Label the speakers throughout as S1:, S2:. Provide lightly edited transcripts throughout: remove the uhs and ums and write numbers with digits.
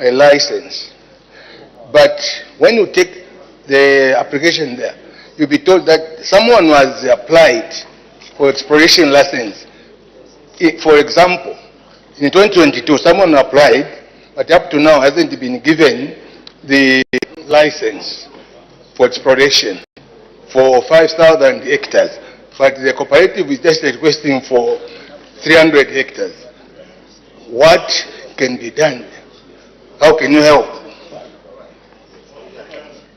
S1: a license. But when you take the application there, you'll be told that someone was applied for exploration license. For example, in 2022, someone applied, but up to now hasn't been given the license for exploration for 5,000 hectares. But the cooperative is just requesting for 300 hectares. What can be done? How can you help?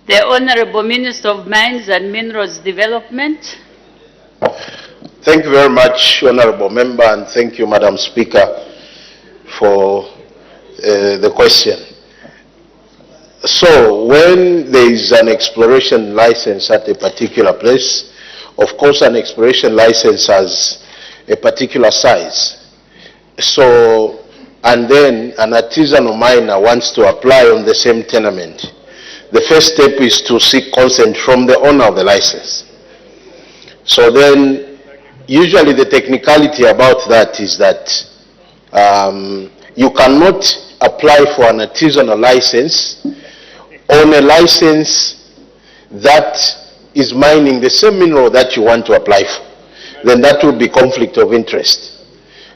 S2: The Honorable Minister of Mines and Minerals Development.
S3: Thank you very much, Honorable Member, and thank you, Madam Speaker, for the question. So, when there is an exploration license at a particular place, of course, an exploration license has a particular size. So, and then an artisanal miner wants to apply on the same tenement. The first step is to seek consent from the owner of the license. So then, usually the technicality about that is that you cannot apply for an artisanal license on a license that is mining the same mineral that you want to apply for. Then that would be conflict of interest.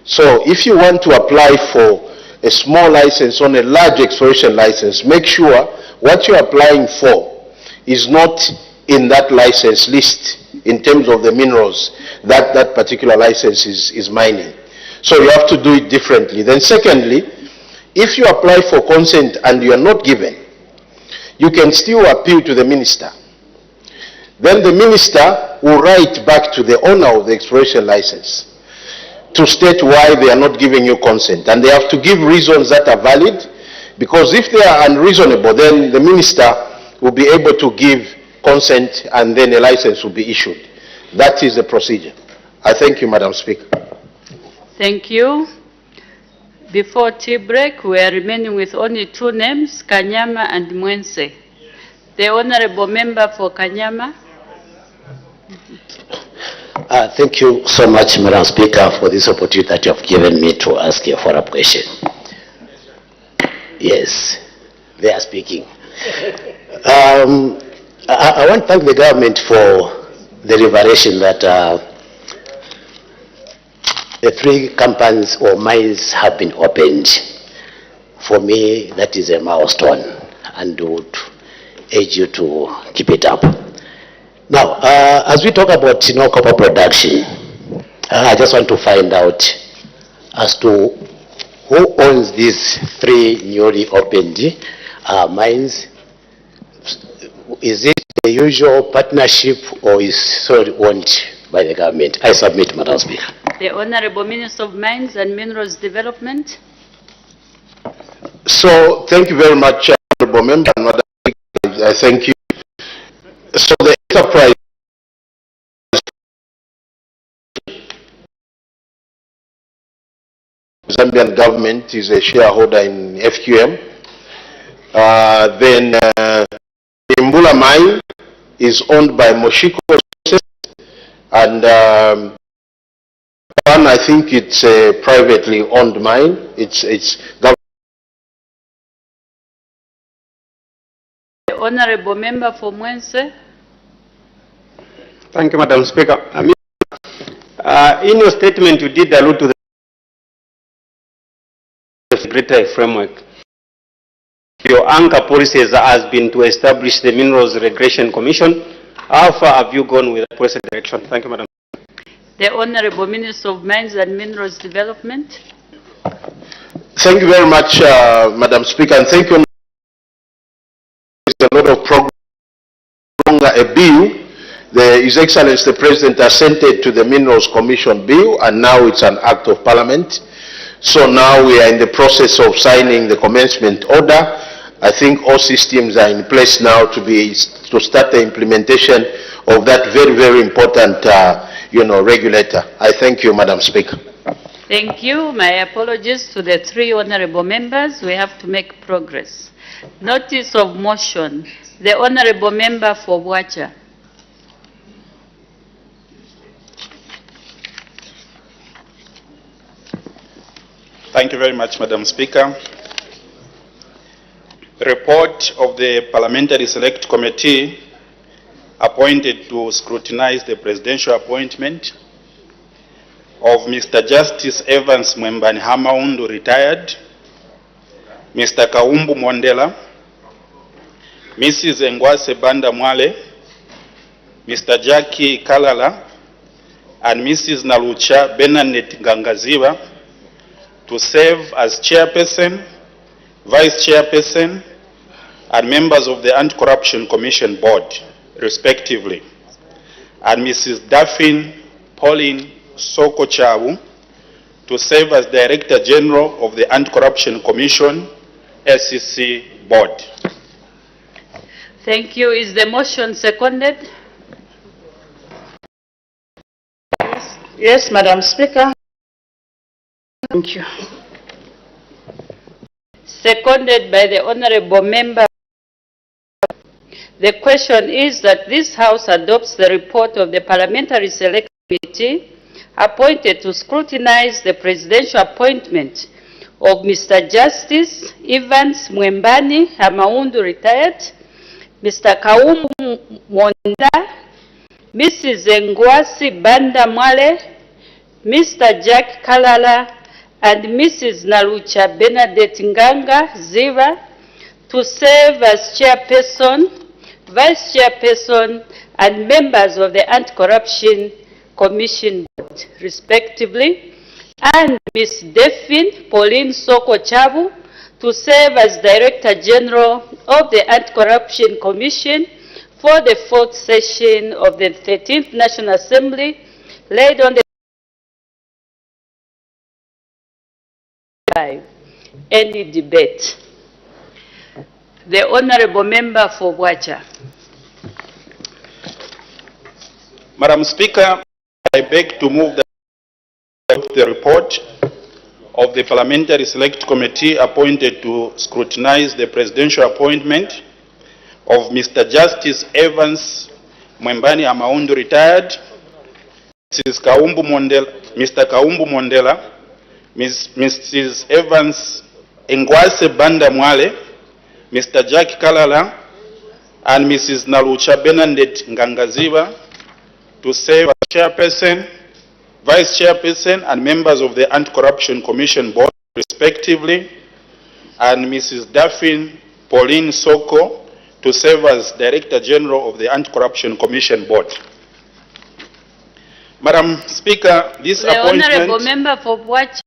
S3: So if you want to apply for a small license on a large exploration license, make sure what you're applying for is not in that license list in terms of the minerals that that particular license is mining. So you have to do it differently. Then secondly, if you apply for consent and you are not given, you can still appeal to the minister. Then the minister will write back to the owner of the exploration license to state why they are not giving you consent. And they have to give reasons that are valid, because if they are unreasonable, then the minister will be able to give consent and then a license will be issued. That is the procedure. I thank you, Madam Speaker.
S2: Thank you. Before tea break, we are remaining with only two names, Kanyama and Mwense. The Honorable Member for Kanyama.
S4: Thank you so much, Madam Speaker, for this opportunity that you have given me to ask a follow-up question. Yes, they are speaking. I want to thank the government for the revelation that the 3 companies or mines have been opened. For me, that is a milestone, and would urge you to keep it up. Now, as we talk about copper production, I just want to find out as to who owns these 3 newly opened mines. Is it the usual partnership or is solely owned by the government? I submit, Madam Speaker.
S2: The Honorable Minister of Mines and Minerals Development.
S3: So, thank you very much, Honorable Member. Madam Speaker, I thank you. So, the enterprise Zambian government is a shareholder in FQM. Then Imbula mine is owned by Moshiko Resources, and one, I think it's a privately owned mine. It's government.
S2: The Honorable Member for Mwense.
S5: Thank you, Madam Speaker. In your statement, you did allude to the greater framework. Your anchor policy has been to establish the Minerals Regulation Commission. How far have you gone with the policy direction? Thank you, Madam.
S2: The Honorable Minister of Mines and Minerals Development.
S3: Thank you very much, Madam Speaker, and thank you. There's a lot of progress. A bill, His Excellency the President assented to the Minerals Commission bill, and now it's an act of Parliament. So now we are in the process of signing the commencement order. I think all systems are in place now to start the implementation of that very, very important, regulator. I thank you, Madam Speaker.
S2: Thank you. My apologies to the 3 honorable members. We have to make progress. Notice of motion. The honorable member for Wacha.
S6: Thank you very much, Madam Speaker. report of the Parliamentary Select Committee appointed to scrutinize the presidential appointment of Mr. Justice Evans Mwembani Hamaundu, retired, Mr. Kaumbu Mondela, Mrs. Engwase Banda Mwale, Mr. Jackie Kalala, and Mrs. Nalucha Benanet Gangaziba to serve as chairperson, vice chairperson, and members of the Anti-Corruption Commission Board, respectively, and Mrs. Daphne Pauline Soko Chabu to serve as Director General of the Anti-Corruption Commission, SEC Board.
S2: Thank you. Is the motion seconded?
S7: Yes, Madam Speaker.
S2: Thank you. Seconded by the Honorable Member. The question is that this House adopts the report of the Parliamentary Select Committee appointed to scrutinize the presidential appointment of Mr. Justice Evans Mwembani Hamaundu, retired, Mr. Kaumbu Mondela, Mrs. Engwasi Banda Mwale, Mr. Jack Kalala, and Mrs. Nalucha Bernadette Nganga Ziva to serve as chairperson, vice chairperson, and members of the Anti-Corruption Commission Board, respectively, and Ms. Daphne Pauline Soko Chabu to serve as Director General of the Anti-Corruption Commission for the 4th session of the 13th National Assembly, laid on the Any debate? The Honorable Member for Bwacha.
S6: Madam Speaker, I beg to move the report of the Parliamentary Select Committee appointed to scrutinize the presidential appointment of Mr. Justice Evans Mwembani Hamaundu, retired, Mr. Kaumbu Mondela, Mrs. Evans Engwase Banda Mwale, Mr. Jack Kalala, and Mrs. Nalucha Bernadette Ngangaziba to serve as chairperson, vice chairperson, and members of the Anti-Corruption Commission Board, respectively, and Mrs. Daphne Pauline Soko to serve as Director General of the Anti-Corruption Commission Board. Madam Speaker, this appointment...
S2: The Honorable Member for Bwacha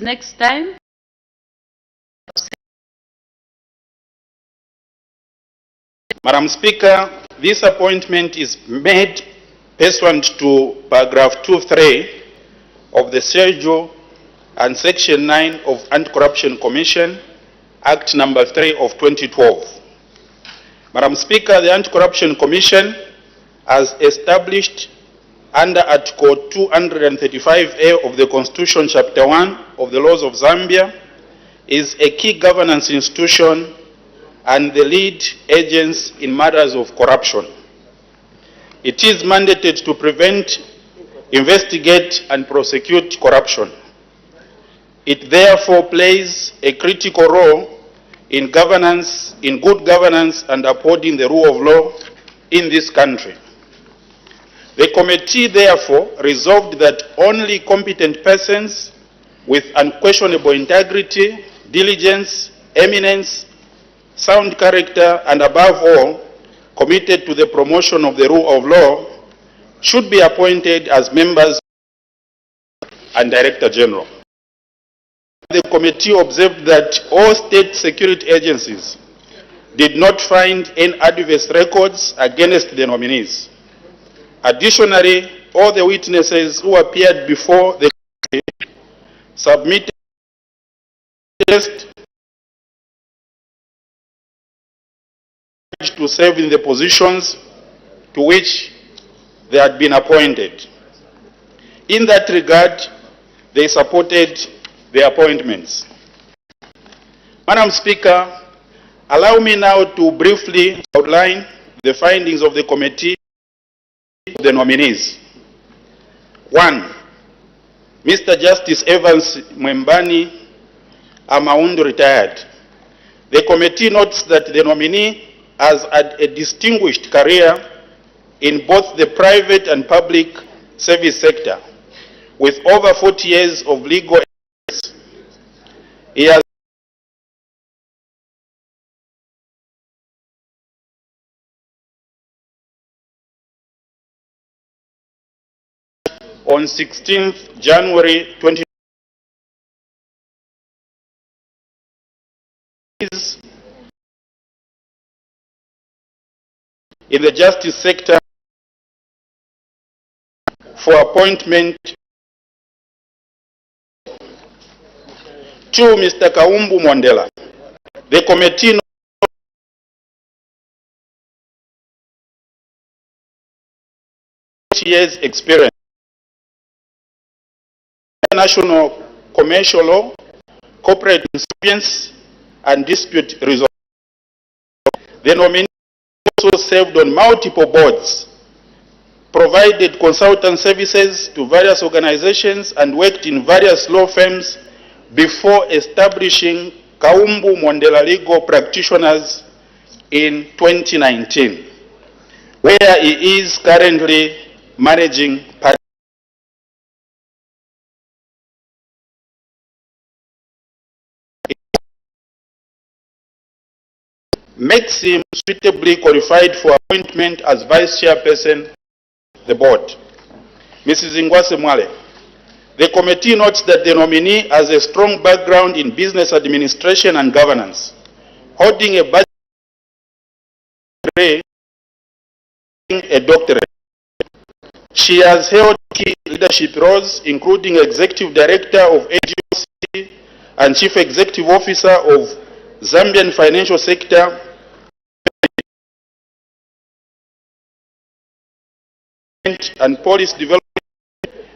S2: next time.
S6: Madam Speaker, this appointment is made pursuant to paragraph 2(3) of the Schedule and Section 9 of Anti-Corruption Commission, Act number 3 of 2012. Madam Speaker, the Anti-Corruption Commission, as established under Article 235A of the Constitution, Chapter 1 of the Laws of Zambia, is a key governance institution and the lead agents in matters of corruption. It is mandated to prevent, investigate, and prosecute corruption. It therefore plays a critical role in governance, in good governance, and upholding the rule of law in this country. The committee therefore resolved that only competent persons with unquestionable integrity, diligence, eminence, sound character, and above all, committed to the promotion of the rule of law should be appointed as members and Director General. The committee observed that all state security agencies did not find any adverse records against the nominees. Additionally, all the witnesses who appeared before the committee submitted to serve in the positions to which they had been appointed. In that regard, they supported the appointments. Madam Speaker, allow me now to briefly outline the findings of the committee of the nominees. 1. Mr. Justice Evans Mwembani Hamaundu, retired. The committee notes that the nominee has had a distinguished career in both the private and public service sector, with over 40 years of legal experience. He has on 16th January 2020 in the justice sector for appointment to Mr. Kaumbu Mwandela. The committee notes 40 years experience, international commercial law, corporate insolvency, and dispute resolution. The nominee also served on multiple boards, provided consultant services to various organizations, and worked in various law firms before establishing Kaumbu Mwandela Legal Practitioners in 2019, where he is currently managing partner. Makes him suitably qualified for appointment as Vice Chairperson of the Board. Mrs. Ngwase Mwale. The committee notes that the nominee has a strong background in business administration and governance, holding a bachelor's degree and a doctorate. She has held key leadership roles, including Executive Director of AGOC and Chief Executive Officer of Zambian Financial Sector, and Police Development,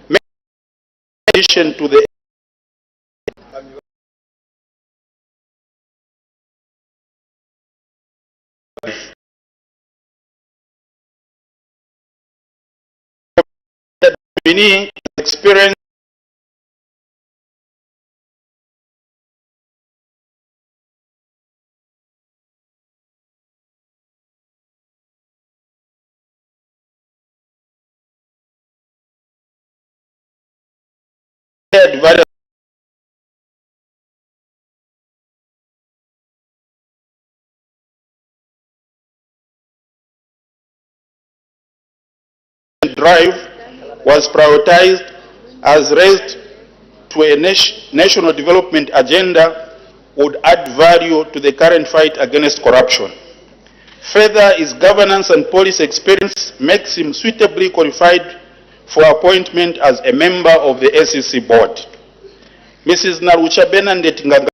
S6: in addition to the nominee experience various drive was prioritized as raised to a national development agenda would add value to the current fight against corruption. Further, his governance and policy experience makes him suitably qualified for appointment as a member of the SEC board. Mrs. Narucha Benandet Nganga,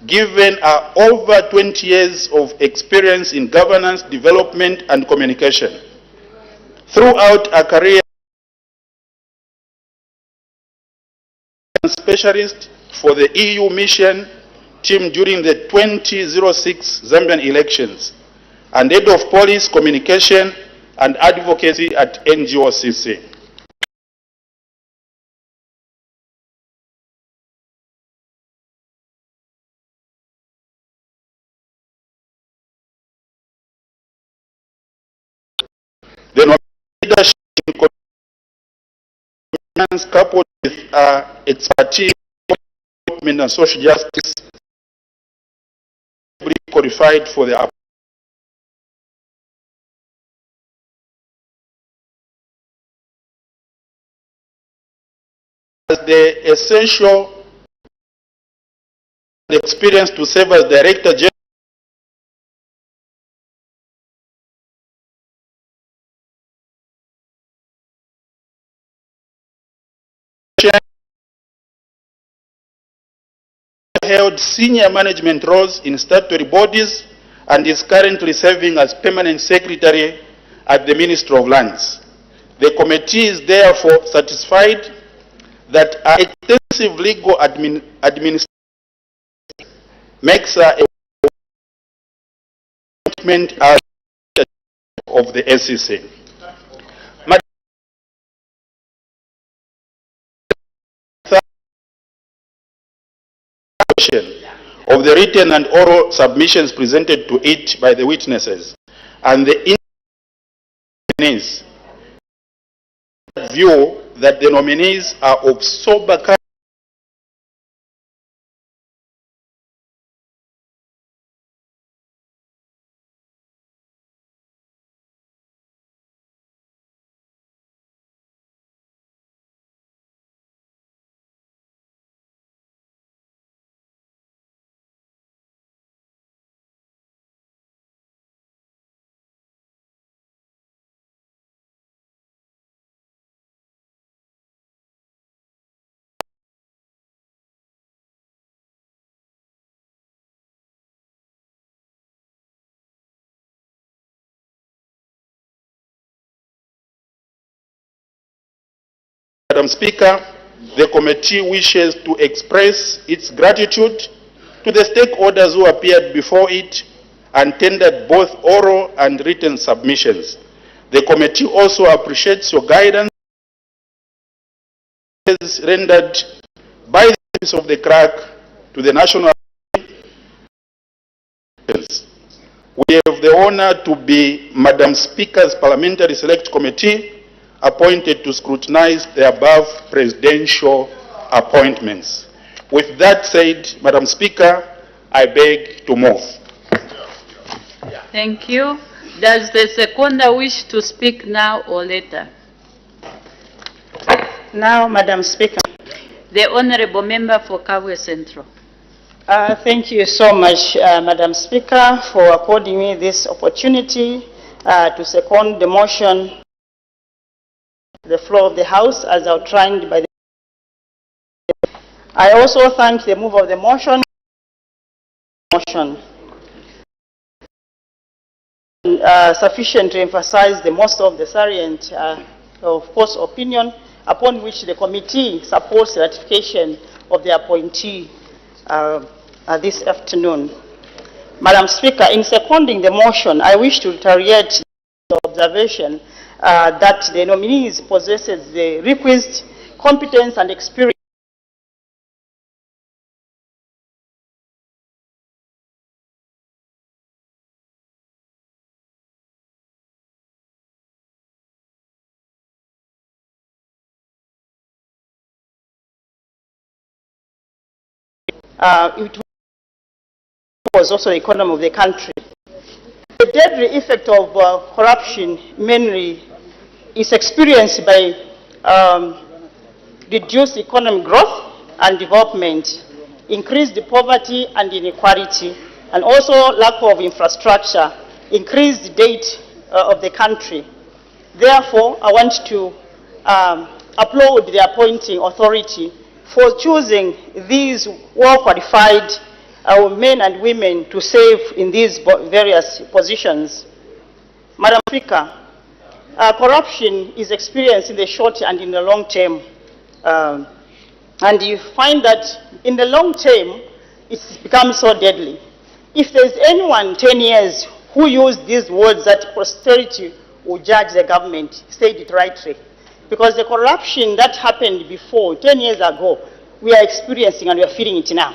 S6: given her over 20 years of experience in governance, development, and communication. Throughout her career, specialist for the EU mission team during the 2006 Zambian elections, and head of police communication and advocacy at NGOCC. The leadership in governance coupled with expertise in and social justice qualified for the as the essential experience to serve as Director General held senior management roles in statutory bodies and is currently serving as Permanent Secretary at the Ministry of Lands. The committee is therefore satisfied that our extensive legal administration makes her a appointment as of the SEC. of the written and oral submissions presented to it by the witnesses and the nominees view that the nominees are of sober character. Madam Speaker, the committee wishes to express its gratitude to the stakeholders who appeared before it and tendered both oral and written submissions. The committee also appreciates your guidance rendered by the Office of the Clerk to the National Assembly. We have the honor to be Madam Speaker's Parliamentary Select Committee appointed to scrutinize the above presidential appointments. With that said, Madam Speaker, I beg to move.
S2: Thank you. Does the seconder wish to speak now or later?
S7: Now, Madam Speaker.
S2: The Honourable Member for Kabwe Central.
S7: Thank you so much, Madam Speaker, for according me this opportunity to second the motion the floor of the House as outlined by the... I also thank the mover of the motion. Sufficient to emphasize the most of the salient, of course, opinion upon which the committee supports the ratification of the appointee this afternoon. Madam Speaker, in seconding the motion, I wish to reiterate the observation that the nominees possesses the requisite competence and experience it was also the economy of the country. The deadly effect of corruption mainly is experienced by reduced economic growth and development, increased poverty and inequality, and also lack of infrastructure, increased debt of the country. Therefore, I want to applaud the appointing authority for choosing these well-qualified men and women to serve in these various positions. Madam Speaker, corruption is experienced in the short and in the long term. And you find that in the long term, it's become so deadly. If there's anyone 10 years who used these words that posterity will judge the government, said it rightly. Because the corruption that happened before, 10 years ago, we are experiencing and we are feeling it now.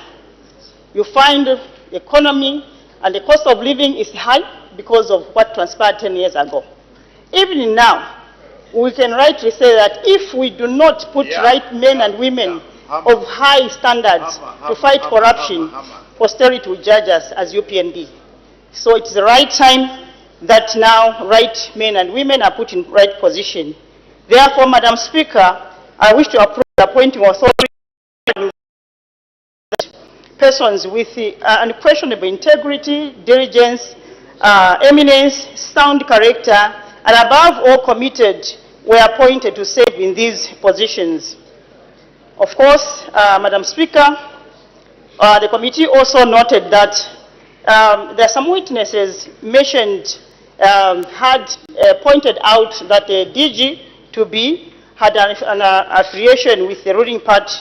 S7: You find the economy and the cost of living is high because of what transpired 10 years ago. Even now, we can rightly say that if we do not put right men and women of high standards to fight corruption, posterity will judge us as UPND. So it's the right time that now right men and women are put in right position. Therefore, Madam Speaker, I wish to approve the appointing authority persons with unquestionable integrity, diligence, eminence, sound character, and above all committed were appointed to serve in these positions. Of course, Madam Speaker, the committee also noted that there are some witnesses mentioned had pointed out that the DG to be had an affiliation with the ruling party,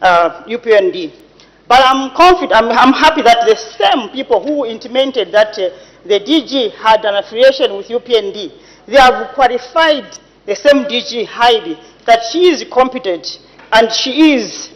S7: UPND. But I'm confident, I'm happy that the same people who intimated that the DG had an affiliation with UPND, they have qualified the same DG highly, that she is competent and she is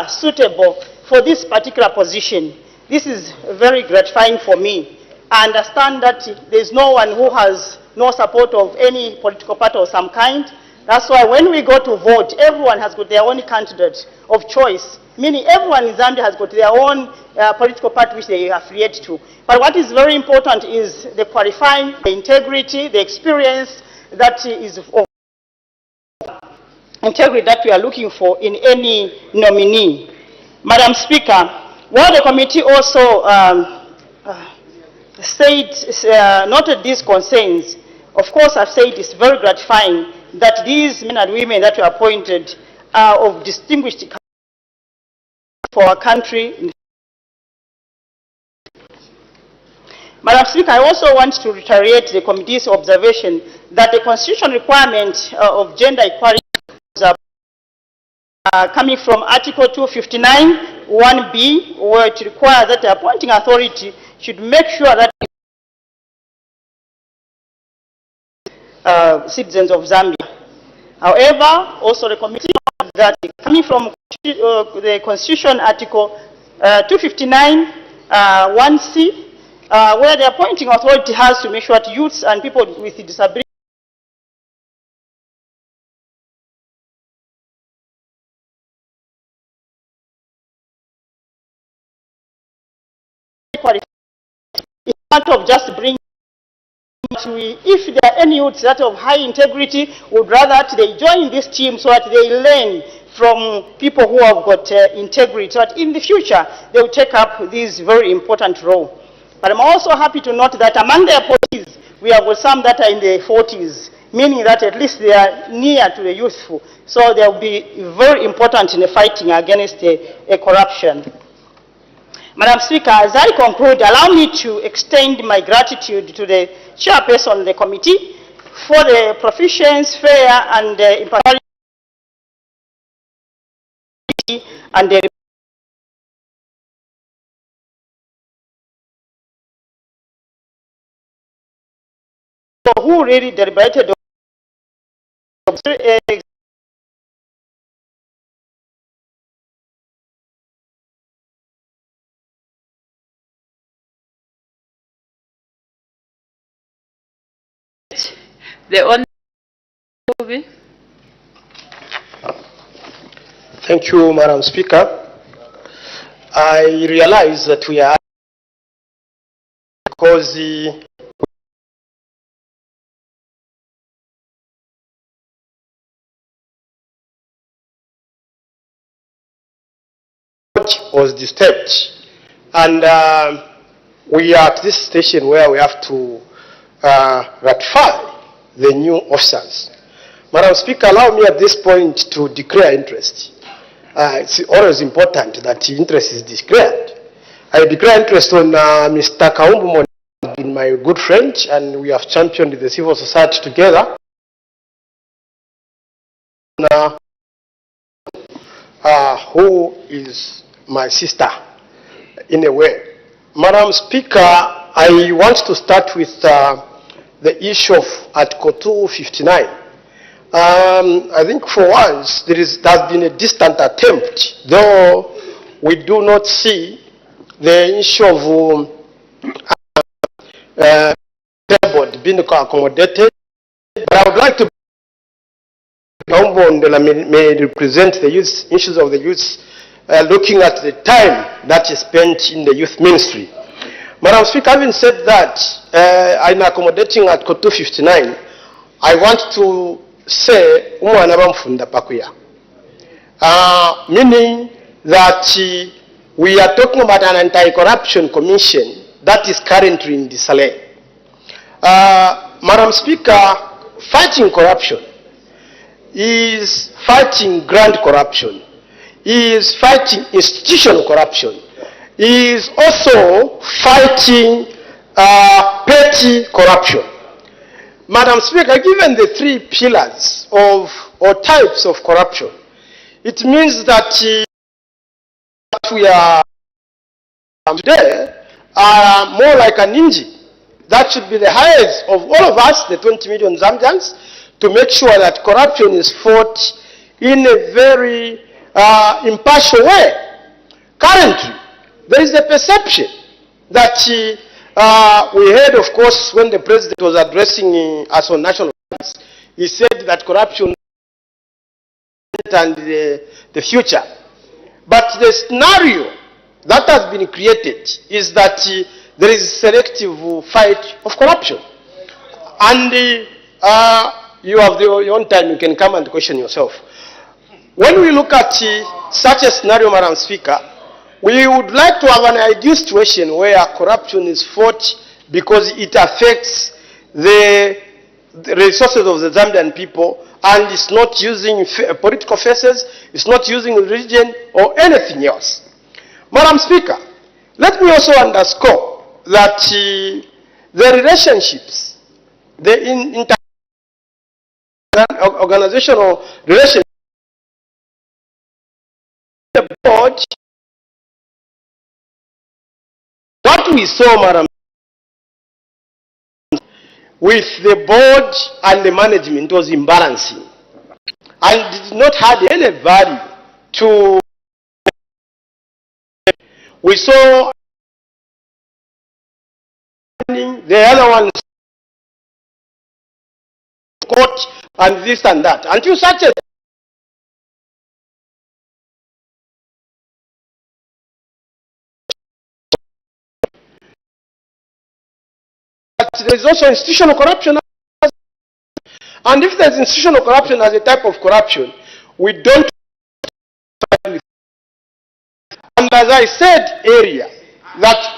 S7: suitable for this particular position. This is very gratifying for me. I understand that there's no one who has no support of any political party of some kind. That's why when we go to vote, everyone has got their own candidate of choice, meaning everyone in Zambia has got their own political party which they affiliate to. But what is very important is the qualifying, the integrity, the experience that is of integrity that we are looking for in any nominee. Madam Speaker, while the committee also noted these concerns, of course I've said it's very gratifying that these men and women that were appointed are of distinguished for our country. Madam Speaker, I also want to reiterate the committee's observation that the constitutional requirement of gender equality coming from Article 259, 1B, where it requires that the appointing authority should make sure that citizens of Zambia. However, also the committee notes that coming from the Constitution Article 259, 1C, where the appointing authority has to make sure that youths and people with disabilities in part of just bringing, if there are any youths that of high integrity, would rather that they join this team so that they learn from people who have got integrity, so that in the future they will take up this very important role. But I'm also happy to note that among the appointees, we have got some that are in their 40s, meaning that at least they are near to the youthful. So they will be very important in the fighting against corruption. Madam Speaker, as I conclude, allow me to extend my gratitude to the chairperson of the committee for the proficiency, fair, and impartiality and the who really deliberated
S2: the honorable.
S8: Thank you, Madam Speaker. I realize that we are because was disturbed, and we are at this station where we have to ratify the new officers. Madam Speaker, allow me at this point to declare interest. It's always important that interest is declared. I declare interest on Mr. Kaumbu, been my good friend, and we have championed the civil society together. Who is my sister, in a way. Madam Speaker, I want to start with the issue of Article 259. I think for once there has been a distant attempt, though we do not see the issue of board being accommodated. But I would like to may represent the youth, issues of the youth, looking at the time that is spent in the youth ministry. Madam Speaker, having said that, in accommodating Article 259, I want to say, meaning that we are talking about an anti-corruption commission that is currently in disarray. Madam Speaker, fighting corruption is fighting grand corruption, is fighting institutional corruption, is also fighting petty corruption. Madam Speaker, given the three pillars of or types of corruption, it means that we are today are more like an engine that should be the highest of all of us, the 20 million Zambians, to make sure that corruption is fought in a very impartial way. Currently, there is a perception that we heard, of course, when the president was addressing us on national service, he said that corruption and the future. But the scenario that has been created is that there is selective fight of corruption. And you have your own time, you can come and question yourself. When we look at such a scenario, Madam Speaker, we would like to have an ideal situation where corruption is fought because it affects the resources of the Zambian people, and it's not using political faces, it's not using religion or anything else. Madam Speaker, let me also underscore that the relationships, the organizational relationships, the board, what we saw, Madam, with the board and the management was imbalancing and did not have any value to. We saw the other one court and this and that until such a there is also institutional corruption. And if there is institutional corruption as a type of corruption, we don't. And as I said earlier, that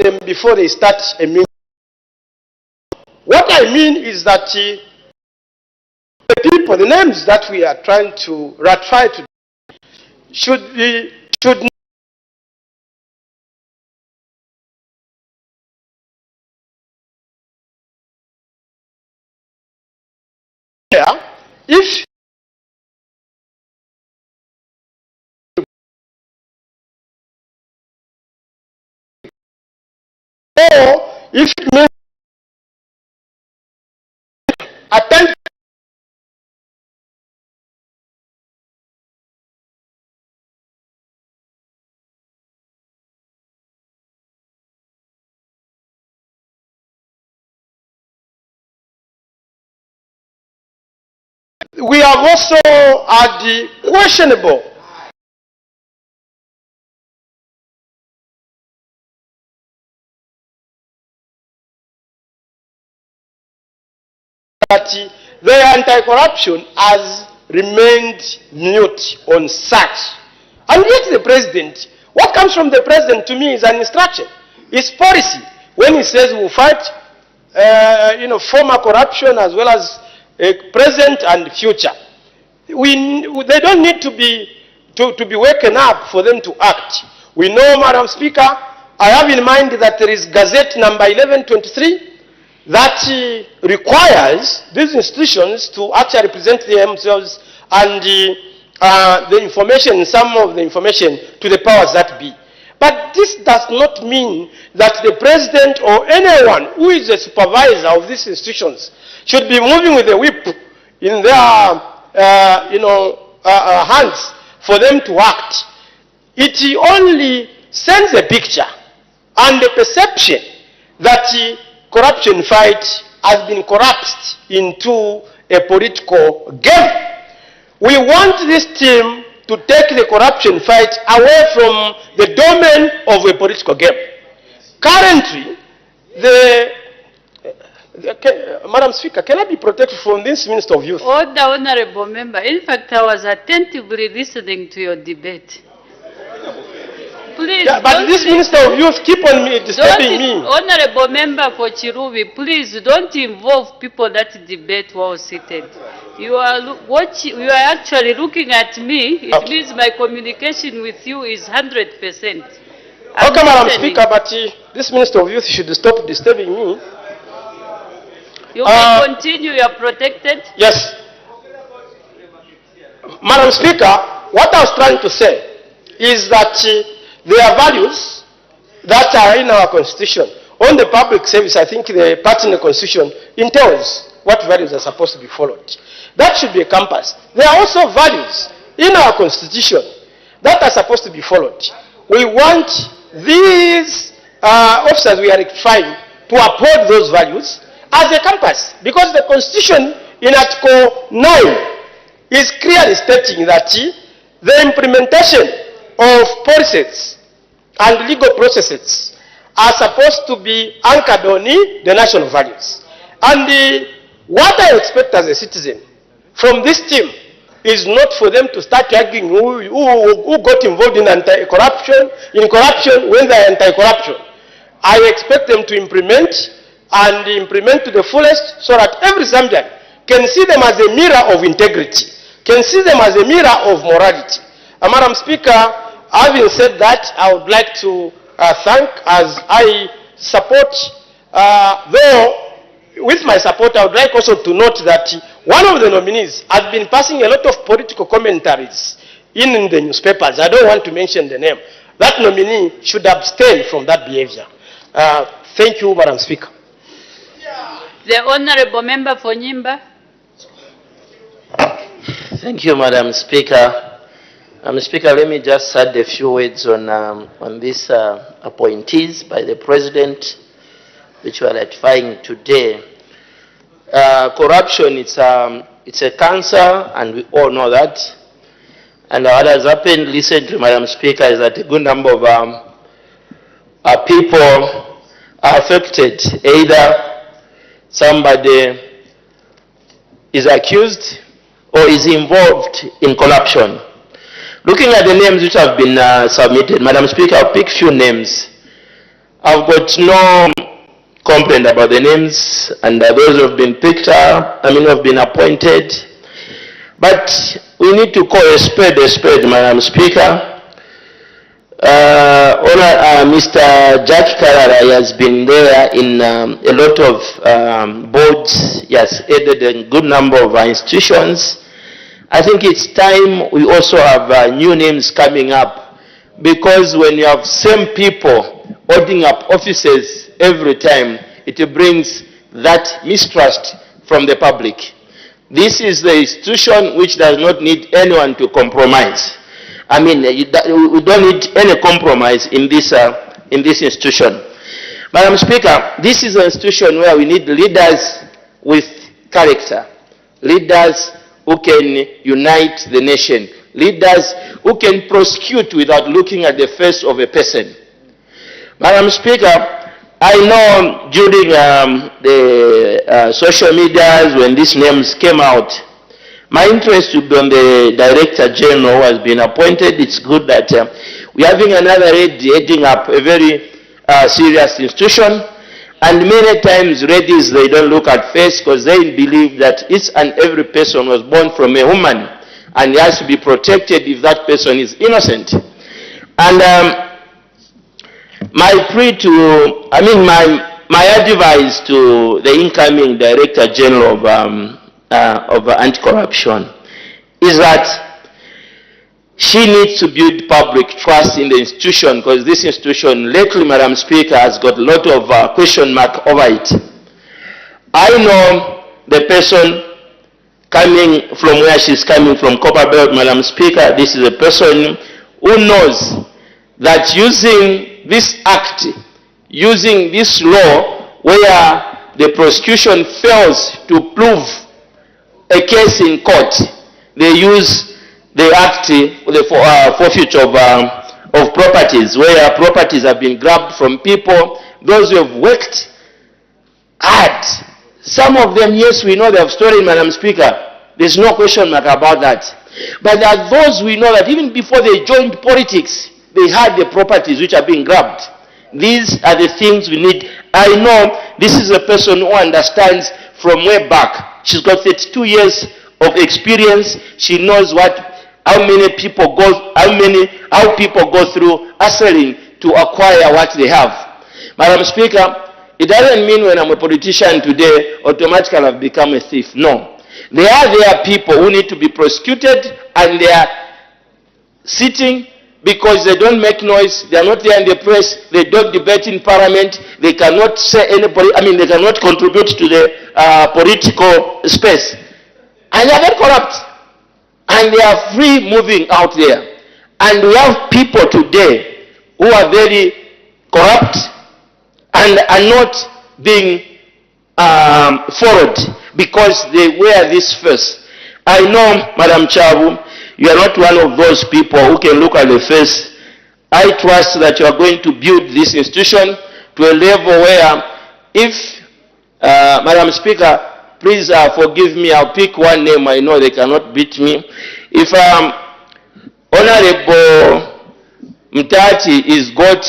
S8: them before they start a meeting. What I mean is that the people, the names that we are trying to ratify today should if or if it means attend we have also had the questionable that the anti-corruption has remained mute on such. And yet the president, what comes from the president to me is an instruction. It's policy. When he says we'll fight former corruption as well as present and future. They don't need to be waken up for them to act. We know, Madam Speaker, I have in mind that there is Gazette number 1123 that requires these institutions to actually present themselves and the information, some of the information to the powers that be. But this does not mean that the president or anyone who is a supervisor of these institutions should be moving with a whip in their hands for them to act. It only sends a picture and the perception that corruption fight has been collapsed into a political game. We want this team to take the corruption fight away from the domain of a political game. Currently, Madam Speaker, can I be protected from this Minister of Youth?
S2: Order, Honorable Member. In fact, I was attentively listening to your debate. Please,
S8: but this Minister of Youth keep on disturbing me.
S2: Honorable Member for Chirubi, please don't involve people that debate while seated. You are actually looking at me. It means my communication with you is 100%.
S8: Okay, Madam Speaker, but this Minister of Youth should stop disturbing me.
S2: You may continue, you are protected.
S8: Yes. Madam Speaker, what I was trying to say is that there are values that are in our constitution. On the public service, I think the part in the constitution entails what values are supposed to be followed. That should be a compass. There are also values in our constitution that are supposed to be followed. We want these officers we are rectifying to uphold those values as a compass, because the constitution in Article 9 is clearly stating that the implementation of policies and legal processes are supposed to be anchored on the national values. And what I expect as a citizen from this team is not for them to start arguing who got involved in corruption when they are anti-corruption. I expect them to implement to the fullest, so that every Zambian can see them as a mirror of integrity, can see them as a mirror of morality. Madam Speaker, having said that, I would like to thank, as I support, though with my support, I would like also to note that one of the nominees has been passing a lot of political commentaries in the newspapers. I don't want to mention the name. That nominee should abstain from that behavior. Thank you, Madam Speaker.
S2: The Honorable Member for Nyimba.
S9: Thank you, Madam Speaker. Madam Speaker, let me just add a few words on these appointees by the President, which we are ratifying today. Corruption, it's a cancer, and we all know that. And what has happened recently, Madam Speaker, is that a good number of people are affected. Either somebody is accused or is involved in corruption. Looking at the names which have been submitted, Madam Speaker, I'll pick few names. I've got no complaint about the names, and those who have been picked up, who have been appointed. But we need to call a spade, Madam Speaker. Mr. Jack Karara has been there in a lot of boards. He has aided a good number of institutions. I think it's time we also have new names coming up, because when you have same people holding up offices every time, it brings that mistrust from the public. This is the institution which does not need anyone to compromise. We don't need any compromise in this institution. Madam Speaker, this is an institution where we need leaders with character, leaders who can unite the nation, leaders who can prosecute without looking at the face of a person. Madam Speaker, I know during the social medias when these names came out, my interest would be on the Director General who has been appointed. It's good that we're having another lady heading up a very serious institution. And many times ladies, they don't look at face because they believe that each and every person was born from a woman and he has to be protected if that person is innocent. And my advice to the incoming Director General of anti-corruption is that she needs to build public trust in the institution, because this institution lately, Madam Speaker, has got a lot of question mark over it. I know the person coming from where she's coming from, Copperbelt, Madam Speaker. This is a person who knows that using this act, using this law, where the prosecution fails to prove a case in court, they use the act, the forfeit of properties, where properties have been grabbed from people, those who have worked hard. Some of them, yes, we know they have stolen, Madam Speaker. There's no question mark about that. But there are those we know that even before they joined politics, they had the properties which are being grabbed. These are the things we need. I know this is a person who understands from way back. She's got 32 years of experience. She knows how people go through hustling to acquire what they have. Madam Speaker, it doesn't mean when I'm a politician today, automatically I've become a thief. No. There are people who need to be prosecuted, and they are sitting because they don't make noise, they are not there in the press, they don't debate in parliament, they cannot say anybody, they cannot contribute to the political space. And they are very corrupt. And they are free moving out there. And we have people today who are very corrupt and are not being followed because they wear this face. I know, Madam Chabu, you are not one of those people who can look at the face. I trust that you are going to build this institution to a level where if, Madam Speaker, please forgive me, I'll pick one name, I know they cannot beat me. If Honorable Mtati is got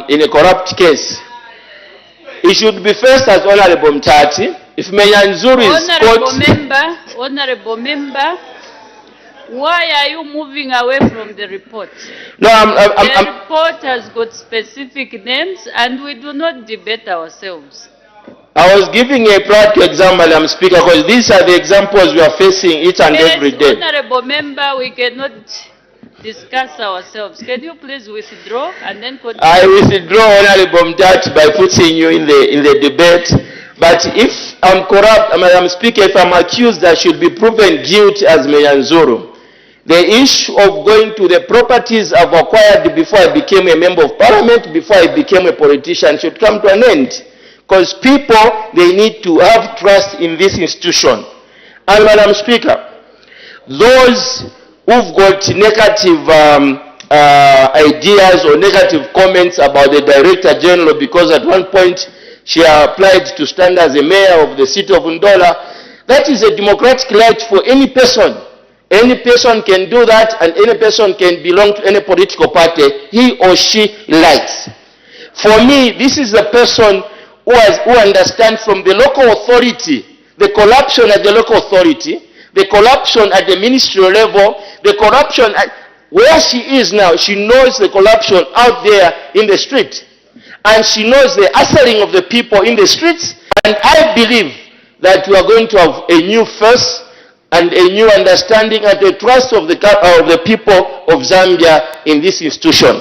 S9: in a corrupt case, he should be first as Honorable Mtati. If Menyanzuru is caught...
S2: Honorable member, why are you moving away from the report?
S9: No,
S2: the report has got specific names and we do not debate ourselves.
S9: I was giving a practical example, Madam Speaker, because these are the examples we are facing each and every day.
S2: Honorable member, we cannot discuss ourselves. Can you please withdraw and then continue?
S9: I withdraw, Honorable Mtati, by putting you in the debate. But if I'm corrupt, Madam Speaker, if I'm accused, I should be proven guilty as Menyanzuru. The issue of going to the properties I've acquired before I became a member of parliament, before I became a politician, should come to an end. Because people, they need to have trust in this institution. And Madam Speaker, those who've got negative ideas or negative comments about the Director General, because at one point she applied to stand as a mayor of the city of Ndola, that is a democratic right for any person. Any person can do that, and any person can belong to any political party he or she likes. For me, this is a person who understands from the local authority, the corruption at the local authority, the corruption at the ministerial level, the corruption at where she is now. She knows the corruption out there in the street. And she knows the hustling of the people in the streets. And I believe that we are going to have a new face and a new understanding and the trust of the people of Zambia in this institution.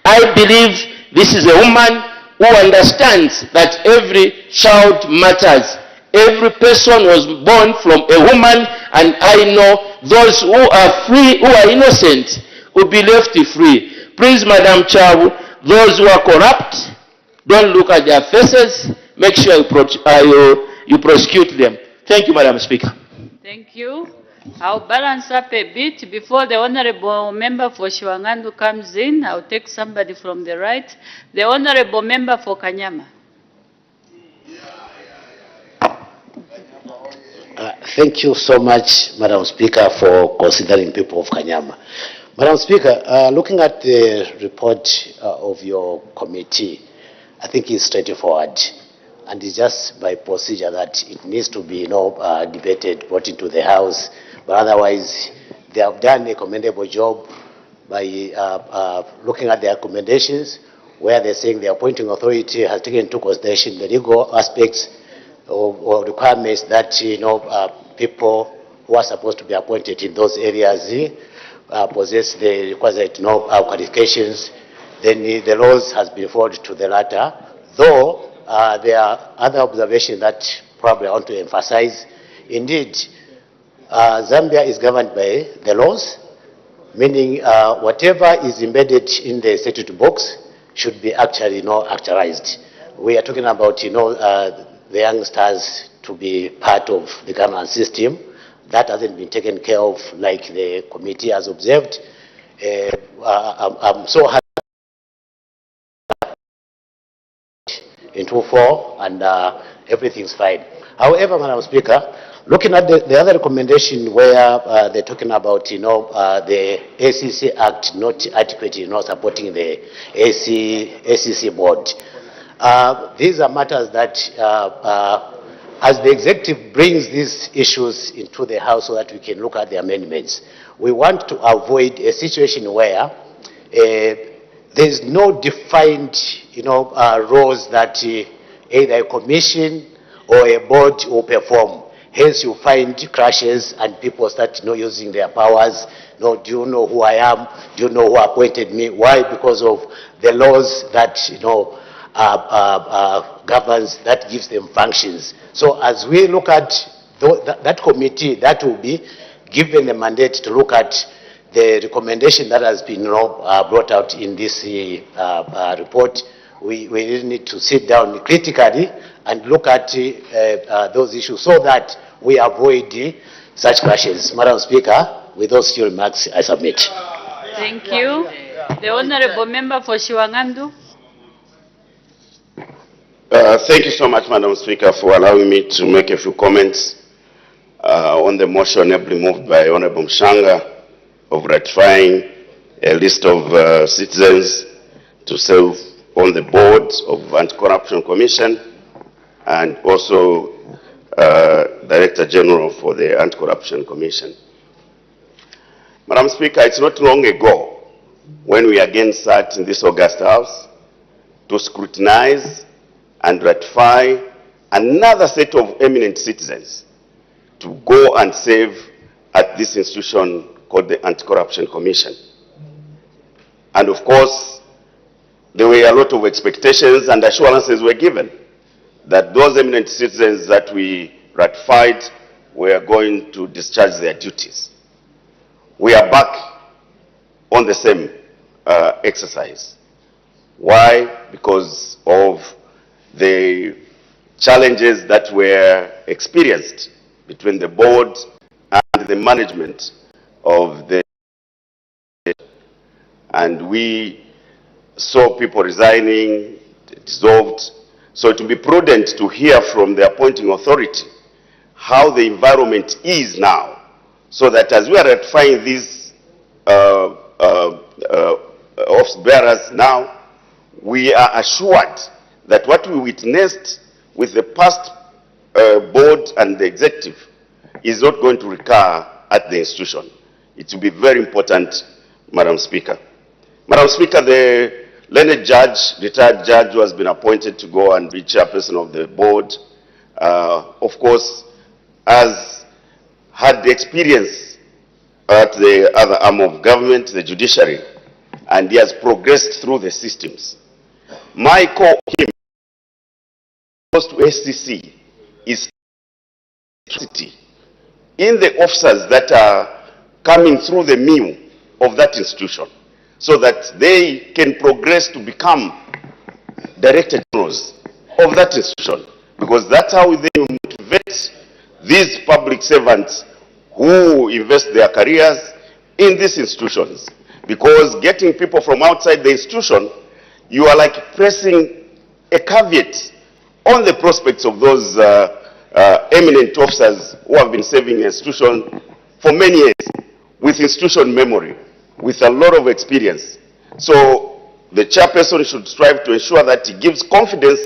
S9: I believe this is a woman who understands that every child matters. Every person was born from a woman, and I know those who are free, who are innocent, will be left free. Please, Madam Chabu, those who are corrupt, don't look at their faces. Make sure you prosecute them. Thank you, Madam Speaker.
S2: Thank you. I'll balance up a bit. Before the Honorable Member for Shiwangandu comes in, I'll take somebody from the right. The Honorable Member for Kanyama.
S4: Thank you so much, Madam Speaker, for considering people of Kanyama. Madam Speaker, looking at the report of your committee, I think it's straightforward, and it's just by procedure that it needs to be debated, brought into the House. But otherwise, they have done a commendable job by looking at the recommendations, where they're saying the appointing authority has taken into consideration the legal aspects or requirements that people who are supposed to be appointed in those areas possess the requisite qualifications. Then the laws has been followed to the latter, though there are other observations that probably I want to emphasize. Indeed, Zambia is governed by the laws, meaning whatever is embedded in the statute books should be actually actualized. We are talking about the youngsters to be part of the government system. That hasn't been taken care of like the committee has observed. I'm so happy in 2-4 and everything's fine. However, Madam Speaker, looking at the other recommendation where they're talking about the ACC Act not adequately supporting the ACC board. These are matters that as the executive brings these issues into the House so that we can look at the amendments, we want to avoid a situation where there is no defined roles that either a commission or a board will perform. Hence, you find crashes and people start using their powers. No, do you know who I am? Do you know who appointed me? Why? Because of the laws that governs, that gives them functions. So as we look at that committee, that will be given the mandate to look at the recommendation that has been brought out in this report. We really need to sit down critically and look at those issues so that we avoid such crashes. Madam Speaker, with those few remarks, I submit.
S2: Thank you. The Honorable Member for Shiwangandu.
S10: Thank you so much, Madam Speaker, for allowing me to make a few comments on the motion ably moved by Honorable Mshanga of ratifying a list of citizens to serve on the board of Anti-Corruption Commission and also Director General for the Anti-Corruption Commission. Madam Speaker, it's not long ago when we again sat in this August House to scrutinize and ratify another set of eminent citizens to go and serve at this institution called the Anti-Corruption Commission. And of course, there were a lot of expectations and assurances were given that those eminent citizens that we ratified were going to discharge their duties. We are back on the same exercise. Why? Because of the challenges that were experienced between the board and the management of the, and we saw people resigning, dissolved. So it will be prudent to hear from the appointing authority how the environment is now, so that as we are ratifying these office bearers now, we are assured that what we witnessed with the past board and the executive is not going to recur at the institution. It will be very important, Madam Speaker. Madam Speaker, the learned judge, retired judge who has been appointed to go and be chairperson of the board, of course, has had the experience at the other arm of government, the judiciary, and he has progressed through the systems. My call to him to SCC is in the officers that are coming through the mill of that institution, so that they can progress to become director generals of that institution, because that's how they motivate these public servants who invest their careers in these institutions. Because getting people from outside the institution, you are like pressing a caveat on the prospects of those eminent officers who have been serving the institution for many years, with institution memory, with a lot of experience. So the chairperson should strive to ensure that he gives confidence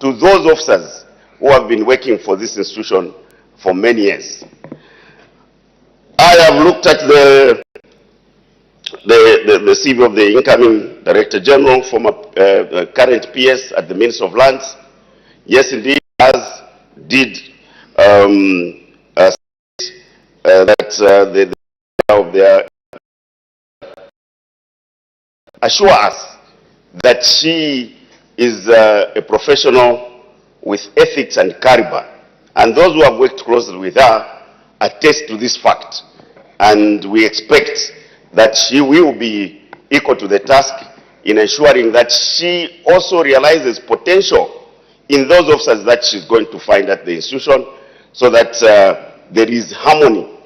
S10: to those officers who have been working for this institution for many years. I have looked at the CV of the incoming Director General, former current PS at the Ministry of Lands. Yes, indeed, as did that of their assure us that she is a professional with ethics and caliber, and those who have worked closely with her attest to this fact, and we expect that she will be equal to the task in ensuring that she also realizes potential in those officers that she's going to find at the institution, so that there is harmony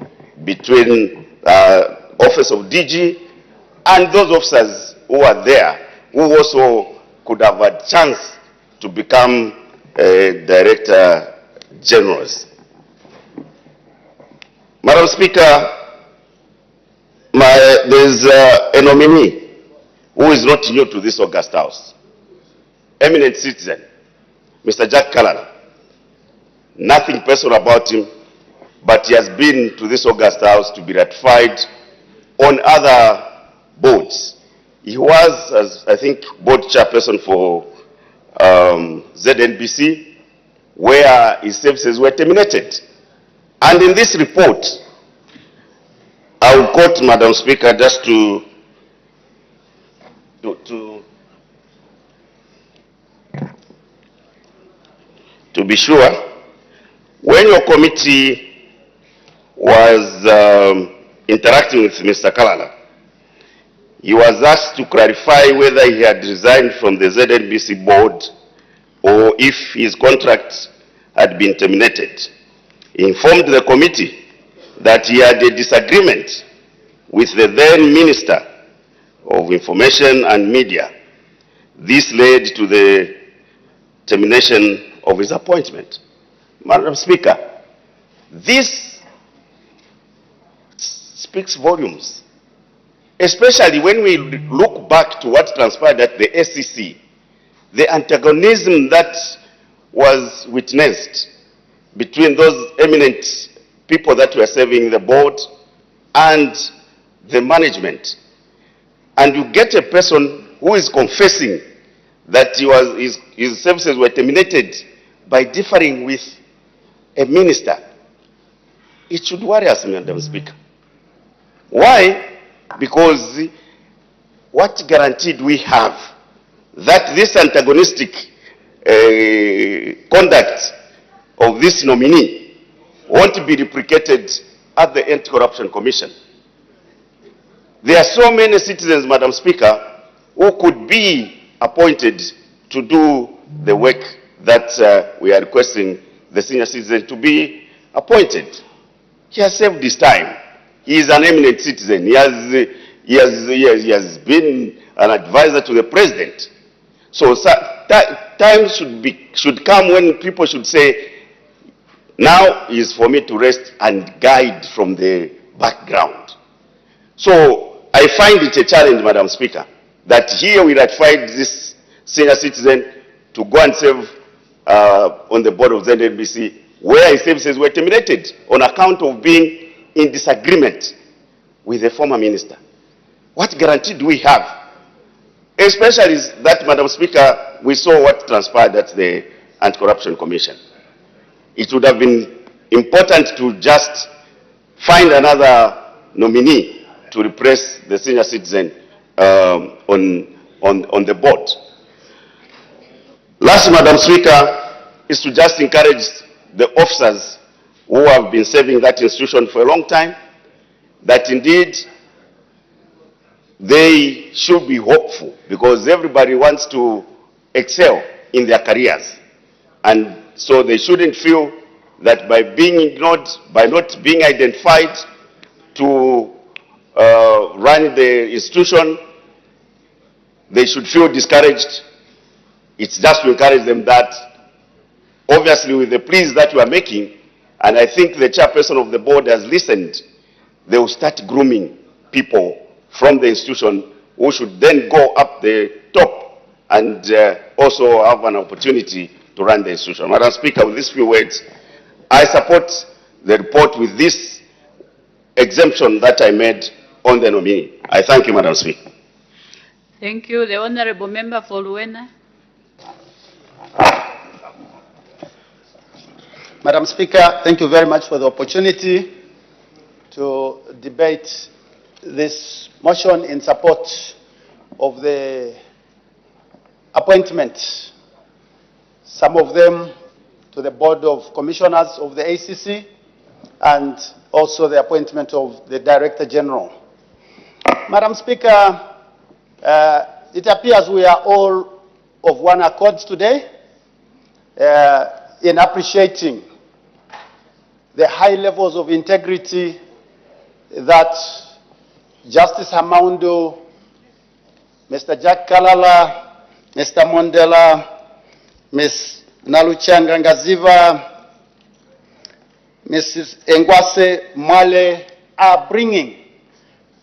S10: between office of DG and those officers who are there, who also could have a chance to become director generals. Madam Speaker, there's a nominee who is not new to this August House, eminent citizen, Mr. Jack Kalala. Nothing personal about him, but he has been to this August House to be ratified on other boards. He was, as I think, board chairperson for ZNBC, where his services were terminated. And in this report, I will quote, Madam Speaker, just to be sure. When your committee was interacting with Mr. Kalala, he was asked to clarify whether he had resigned from the ZNBC board or if his contract had been terminated. He informed the committee that he had a disagreement with the then Minister of Information and Media. This led to the termination of his appointment. Madam Speaker, this speaks volumes, especially when we look back to what transpired at the SEC, the antagonism that was witnessed between those eminent people that were serving the board and the management. And you get a person who is confessing that his services were terminated by differing with a minister. It should worry us, Madam Speaker. Why? Because what guarantee do we have that this antagonistic conduct of this nominee won't be replicated at the Anti-Corruption Commission? There are so many citizens, Madam Speaker, who could be appointed to do the work that we are requesting the senior citizen to be appointed. He has served his time. He is an eminent citizen. He has been an advisor to the president. So time should come when people should say, now is for me to rest and guide from the background. So I find it a challenge, Madam Speaker, that here we ratified this senior citizen to go and serve on the board of ZNBC, where his services were terminated on account of being in disagreement with the former minister. What guarantee do we have? Especially that, Madam Speaker, we saw what transpired at the Anti-Corruption Commission. It would have been important to just find another nominee to replace the senior citizen on the board. Last, Madam Speaker, is to just encourage the officers who have been serving that institution for a long time, that indeed they should be hopeful, because everybody wants to excel in their careers. And so they shouldn't feel that by being ignored, by not being identified to run the institution, they should feel discouraged. It's just to encourage them that, obviously with the pleas that we are making, and I think the chairperson of the board has listened, they will start grooming people from the institution who should then go up the top and also have an opportunity to run the institution. Madam Speaker, with these few words, I support the report with this exemption that I made on the nominee. I thank you, Madam Speaker.
S2: Thank you. The Honorable Member for Luena.
S11: Madam Speaker, thank you very much for the opportunity to debate this motion in support of the appointment, some of them to the Board of Commissioners of the ACC, and also the appointment of the Director General. Madam Speaker, it appears we are all of one accord today in appreciating the high levels of integrity that Justice Hamaundo, Mr. Jack Kalala, Mr. Mondela, Ms. Naluchanga Ngaziva, Mrs. Engwase Male are bringing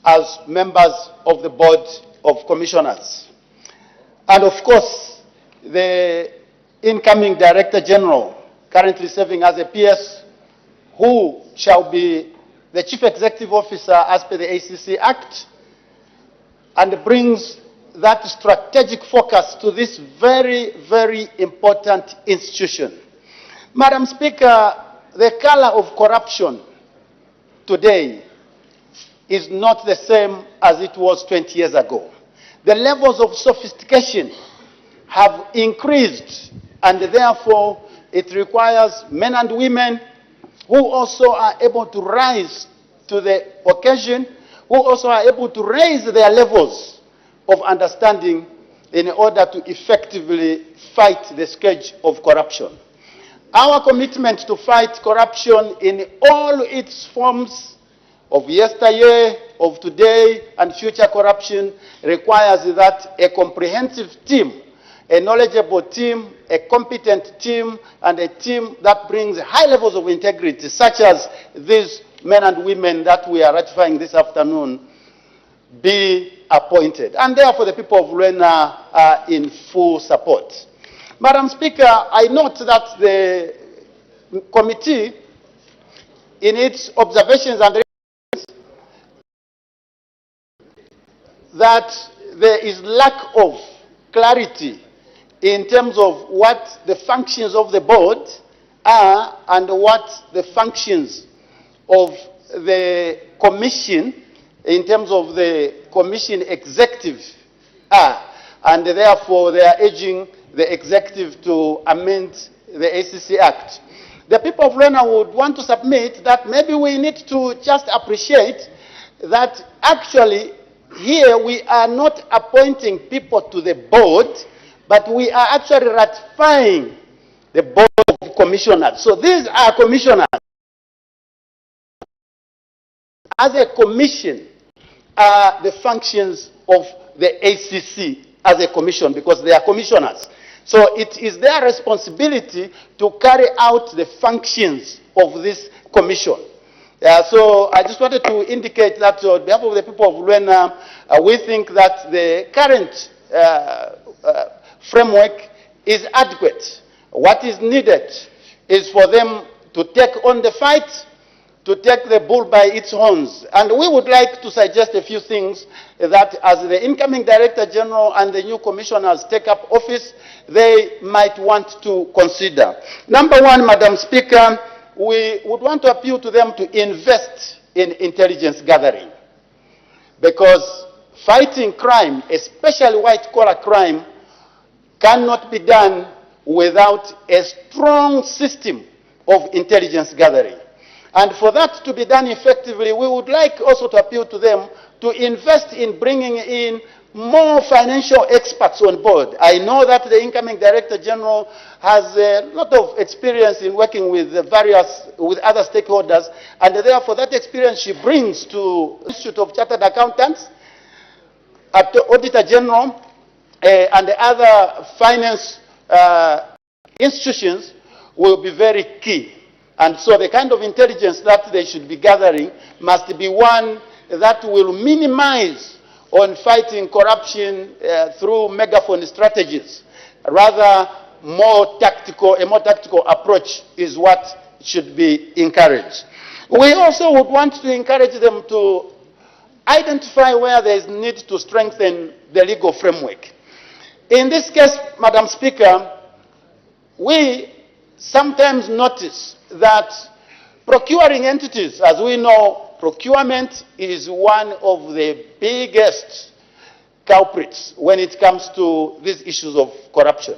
S11: as members of the Board of Commissioners. And of course, the incoming Director General, currently serving as a PS, who shall be the Chief Executive Officer as per the ACC Act, and brings that strategic focus to this very, very important institution. Madam Speaker, the color of corruption today is not the same as it was 20 years ago. The levels of sophistication have increased, and therefore it requires men and women who also are able to rise to the occasion, who also are able to raise their levels of understanding in order to effectively fight the scourge of corruption. Our commitment to fight corruption in all its forms of yesteryear, of today, and future corruption requires that a comprehensive team, a knowledgeable team, a competent team, and a team that brings high levels of integrity, such as these men and women that we are ratifying this afternoon, be appointed. And therefore, the people of Luena are in full support. Madam Speaker, I note that the committee, in its observations and that there is lack of clarity in terms of what the functions of the board are and what the functions of the commission in terms of the commission executive are, and therefore they are urging the executive to amend the ACC Act. The people of Luena would want to submit that maybe we need to just appreciate that actually here we are not appointing people to the board, but we are actually ratifying the board of commissioners. So these are commissioners. As a commission are the functions of the ACC as a commission, because they are commissioners. So it is their responsibility to carry out the functions of this commission. So I just wanted to indicate that on behalf of the people of Luena, we think that the current framework is adequate. What is needed is for them to take on the fight, to take the bull by its horns. And we would like to suggest a few things that as the incoming Director General and the new commissioners take up office, they might want to consider. Number one, Madam Speaker, we would want to appeal to them to invest in intelligence gathering. Because fighting crime, especially white-collar crime, cannot be done without a strong system of intelligence gathering. And for that to be done effectively, we would like also to appeal to them to invest in bringing in more financial experts on board. I know that the incoming Director General has a lot of experience in working with other stakeholders, and therefore that experience she brings to the Institute of Chartered Accountants, at the Auditor General, and the other finance institutions will be very key. And so the kind of intelligence that they should be gathering must be one that will minimize on fighting corruption through megaphone strategies. Rather, a more tactical approach is what should be encouraged. We also would want to encourage them to identify where there is need to strengthen the legal framework. In this case, Madam Speaker, we sometimes notice that procuring entities, as we know, procurement is one of the biggest culprits when it comes to these issues of corruption.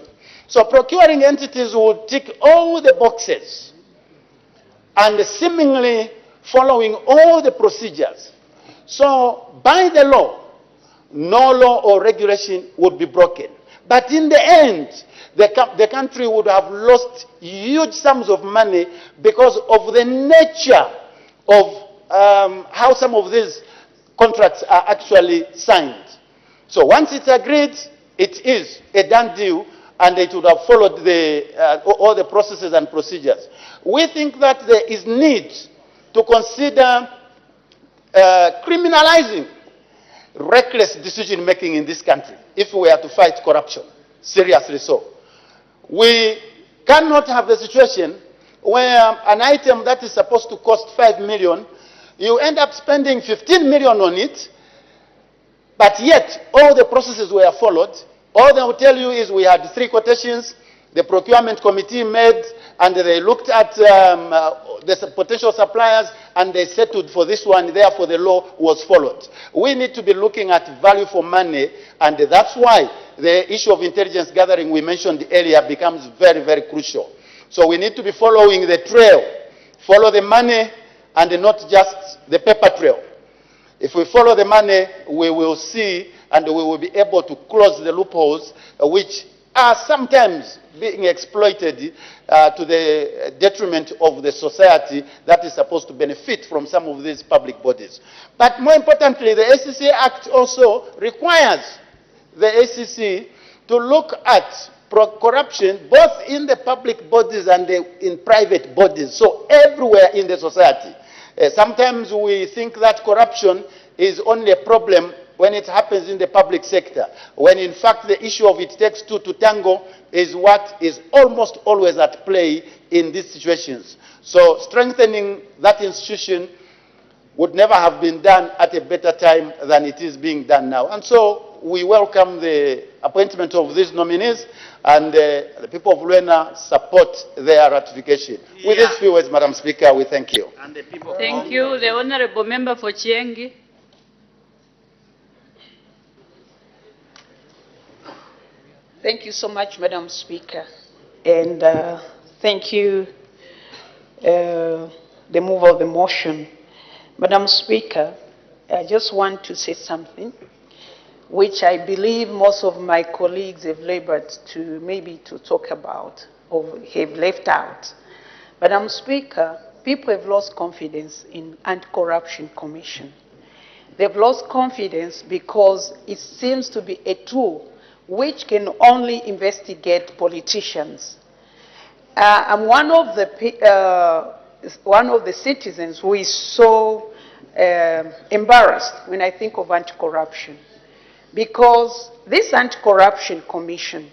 S11: So procuring entities will tick all the boxes and seemingly following all the procedures. So by the law, no law or regulation would be broken. But in the end, the country would have lost huge sums of money because of the nature of how some of these contracts are actually signed. So once it's agreed, it is a done deal, and it would have followed all the processes and procedures. We think that there is need to consider criminalizing reckless decision-making in this country if we are to fight corruption, seriously so. We cannot have the situation where an item that is supposed to cost 5 million, you end up spending 15 million on it, but yet all the processes were followed. All they will tell you is we had 3 quotations, the procurement committee made and they looked at the potential suppliers, and they settled for this one, therefore the law was followed. We need to be looking at value for money, and that's why the issue of intelligence gathering we mentioned earlier becomes very, very crucial. So we need to be following the trail, follow the money, and not just the paper trail. If we follow the money, we will see and we will be able to close the loopholes which are sometimes being exploited to the detriment of the society that is supposed to benefit from some of these public bodies. But more importantly, the ACC Act also requires the ACC to look at corruption both in the public bodies and in private bodies, so everywhere in the society. Sometimes we think that corruption is only a problem when it happens in the public sector, when in fact the issue of it takes two to tango is what is almost always at play in these situations. So strengthening that institution would never have been done at a better time than it is being done now. And so we welcome the appointment of these nominees, and the people of Luena support their ratification. Yeah. With these few words, Madam Speaker, we thank you.
S2: And the people thank you. The Honorable Member for Chiengi.
S12: Thank you so much, Madam Speaker. And thank you, the mover of the motion. Madam Speaker, I just want to say something which I believe most of my colleagues have labored to maybe to talk about or have left out. Madam Speaker, people have lost confidence in Anti-Corruption Commission. They've lost confidence because it seems to be a tool which can only investigate politicians. I'm one of the citizens who is so embarrassed when I think of anti-corruption, because this anti-corruption commission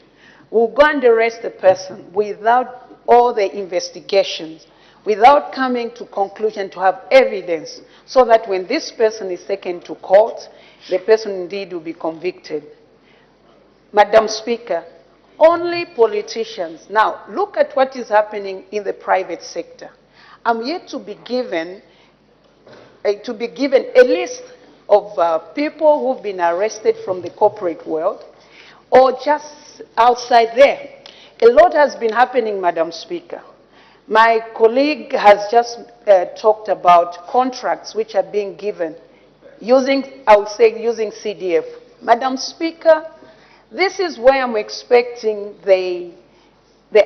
S12: will go and arrest the person without all the investigations, without coming to conclusion to have evidence, so that when this person is taken to court, the person indeed will be convicted. Madam Speaker, only politicians. Now, look at what is happening in the private sector. I'm yet to be given a list of people who've been arrested from the corporate world or just outside there. A lot has been happening, Madam Speaker. My colleague has just talked about contracts which are being given using, I would say, using CDF. Madam Speaker, this is where I'm expecting the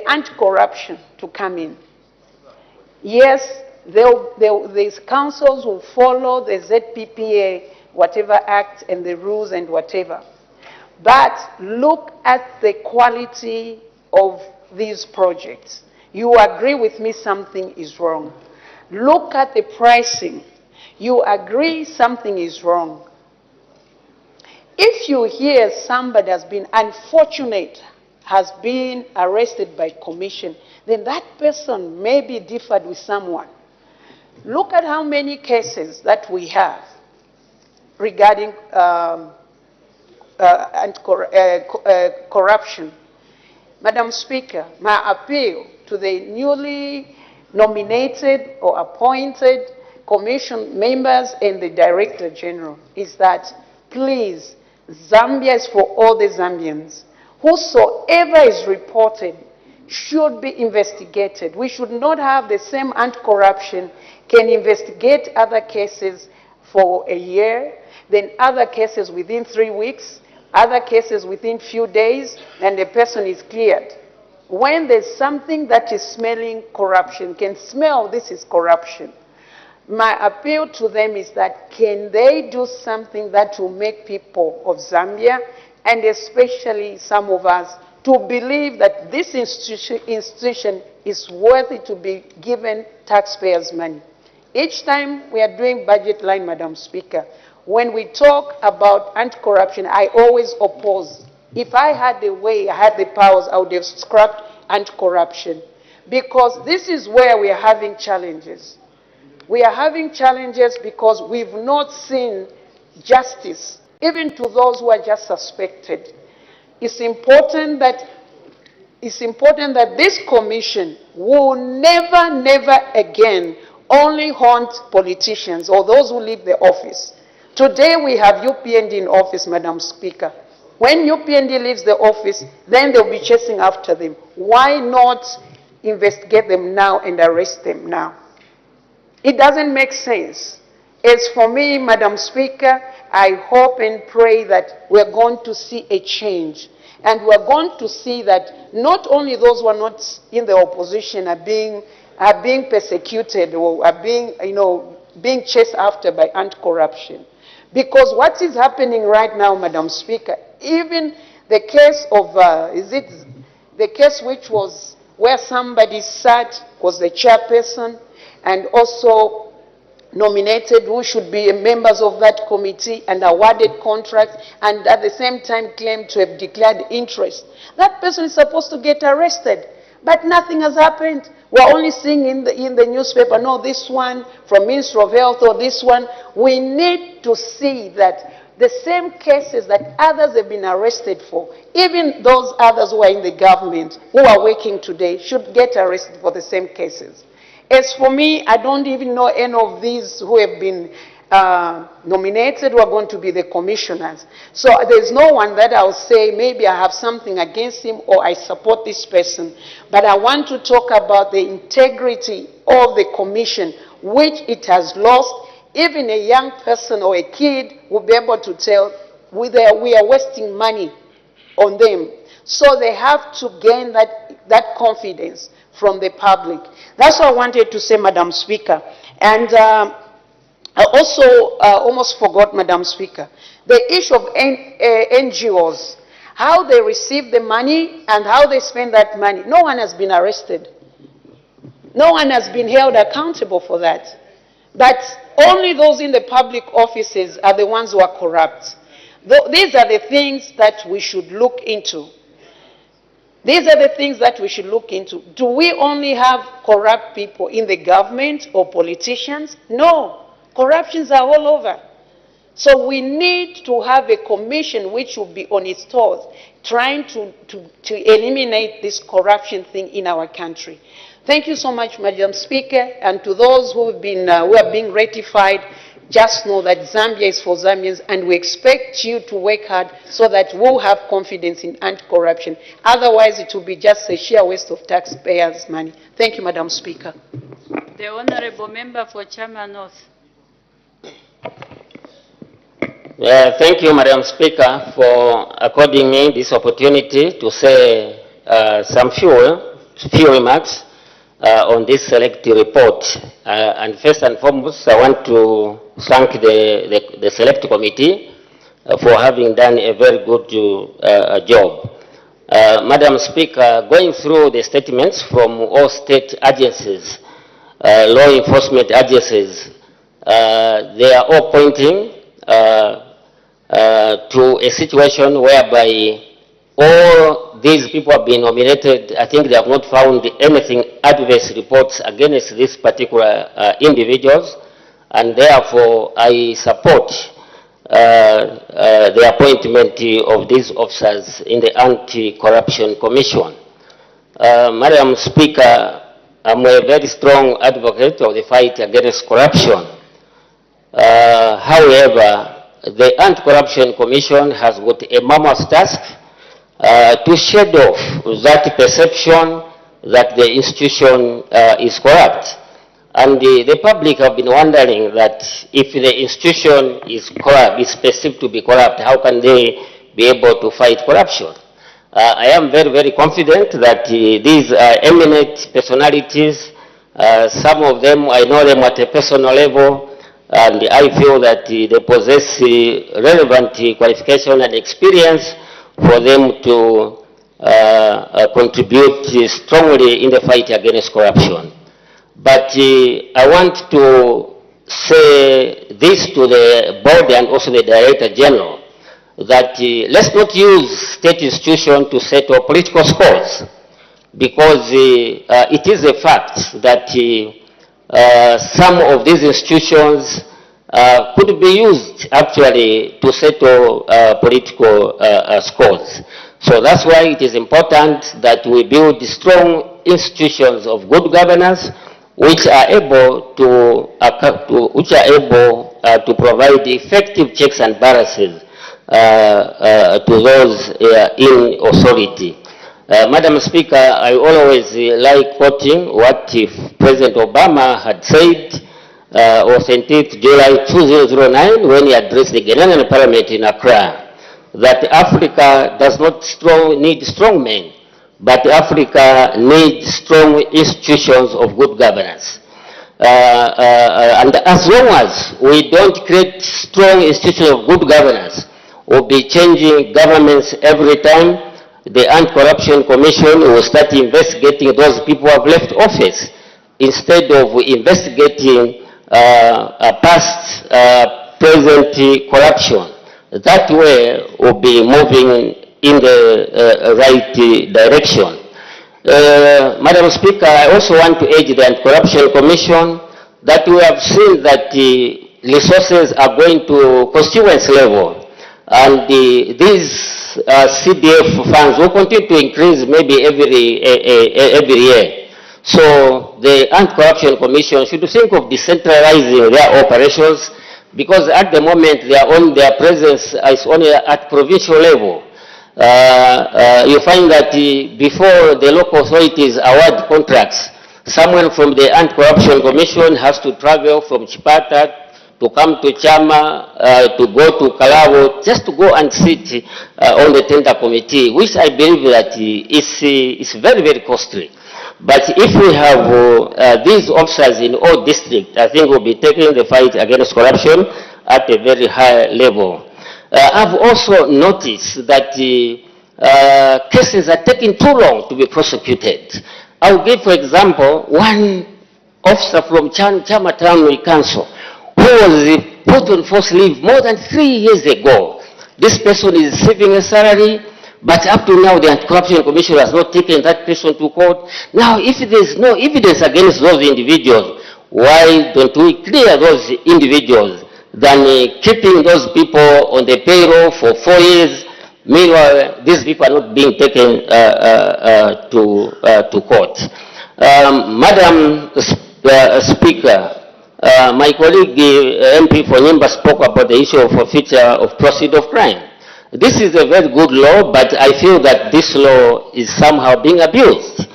S12: anti-corruption to come in. Yes, these councils will follow the ZPPA, whatever act and the rules and whatever. But look at the quality of these projects. You agree with me something is wrong. Look at the pricing. You agree something is wrong. If you hear somebody has been unfortunate, has been arrested by commission, then that person may be differed with someone. Look at how many cases that we have regarding corruption. Madam Speaker, my appeal to the newly nominated or appointed commission members and the Director General is that, please, Zambia is for all the Zambians. Whosoever is reported should be investigated. We should not have the same anti-corruption can investigate other cases for a year, then other cases within 3 weeks, other cases within few days, and the person is cleared. When there's something that is smelling corruption, can smell this is corruption. My appeal to them is that can they do something that will make people of Zambia, and especially some of us, to believe that this institution is worthy to be given taxpayers' money. Each time we are doing budget line, Madam Speaker, when we talk about anti-corruption, I always oppose. If I had the way, I had the powers, I would have scrapped anti-corruption, because this is where we are having challenges. We are having challenges because we've not seen justice, even to those who are just suspected. It's important that it's important that this commission will never again only haunt politicians or those who leave the office. Today we have UPND in office, Madam Speaker. When UPND leaves the office, then they'll be chasing after them. Why not investigate them now and arrest them now? It doesn't make sense. As for me, Madam Speaker, I hope and pray that we're going to see a change. And we're going to see that not only those who are not in the opposition are being persecuted or are being chased after by anti-corruption. Because what is happening right now, Madam Speaker, even the case of, the case which was where somebody sat, was the chairperson, and also nominated who should be members of that committee and awarded contracts and at the same time claimed to have declared interest. That person is supposed to get arrested, but nothing has happened. We're only seeing in the newspaper, no, this one from Ministry of Health or this one. We need to see that the same cases that others have been arrested for, even those others who are in the government, who are working today, should get arrested for the same cases. As for me, I don't even know any of these who have been nominated who are going to be the commissioners. So there's no one that I'll say maybe I have something against him or I support this person. But I want to talk about the integrity of the commission, which it has lost. Even a young person or a kid will be able to tell we are wasting money on them. So they have to gain that confidence from the public. That's what I wanted to say, Madam Speaker. And I also almost forgot, Madam Speaker, the issue of NGOs, how they receive the money and how they spend that money. No one has been arrested. No one has been held accountable for that. But only those in the public offices are the ones who are corrupt. These are the things that we should look into. These are the things that we should look into. Do we only have corrupt people in the government or politicians? No. Corruptions are all over. So we need to have a commission which will be on its toes, trying to eliminate this corruption thing in our country. Thank you so much, Madam Speaker, and to those who are being ratified, just know that Zambia is for Zambians, and we expect you to work hard so that we'll have confidence in anti-corruption. Otherwise, it will be just a sheer waste of taxpayers' money. Thank you, Madam Speaker.
S2: The Honourable Member for Chama North.
S13: Thank you, Madam Speaker, for according me this opportunity to say some few remarks on this select report. And first and foremost, I want to thank the select committee for having done a very good job. Madam Speaker, going through the statements from all state agencies, law enforcement agencies, they are all pointing to a situation whereby all these people have been nominated. I think they have not found anything adverse reports against these particular individuals, and therefore I support the appointment of these officers in the Anti-Corruption Commission. Madam Speaker, I'm a very strong advocate of the fight against corruption. However, the Anti-Corruption Commission has got a mammoth task to shed off that perception that the institution is corrupt. And the public have been wondering that if the institution is corrupt, is perceived to be corrupt, how can they be able to fight corruption? I am very, very confident that these are eminent personalities. Some of them, I know them at a personal level, and I feel that they possess relevant qualification and experience for them to contribute strongly in the fight against corruption. But I want to say this to the board and also the Director General, that let's not use state institutions to settle political scores, because it is a fact that some of these institutions could be used actually to settle political scores. So that's why it is important that we build strong institutions of good governance which are able to provide effective checks and balances to those in authority. Madam Speaker, I always like quoting what President Obama had said on 17th July 2009 when he addressed the Ghanaian Parliament in Accra, that Africa does not need strong men, but Africa needs strong institutions of good governance. And as long as we don't create strong institutions of good governance, we'll be changing governments every time. The Anti-Corruption Commission will start investigating those people who have left office instead of investigating past present corruption. That way we'll be moving in the right direction. Madam Speaker, I also want to urge the Anti-Corruption Commission that we have seen that the resources are going to constituency level, and these CDF funds will continue to increase maybe every year. So the Anti-Corruption Commission should think of decentralizing their operations, because at the moment their presence is only at provincial level. You find that before the local authorities award contracts, someone from the Anti-Corruption Commission has to travel from Chipata to come to Chama, to go to Kalabo, just to go and sit on the tender committee, which I believe that is very, very costly. But if we have these officers in all districts, I think we'll be taking the fight against corruption at a very high level. I've also noticed that cases are taking too long to be prosecuted. I'll give, for example, one officer from Chama Town Council who was put on forced leave more than 3 years ago. This person is receiving a salary, but up to now the Anti-Corruption Commission has not taken that person to court. Now, if there is no evidence against those individuals, why don't we clear those individuals than keeping those people on the payroll for 4 years? Meanwhile, these people are not being taken to court. Madam Speaker, my colleague MP for Nyimba spoke about the issue of forfeiture of proceeds of crime. This is a very good law, but I feel that this law is somehow being abused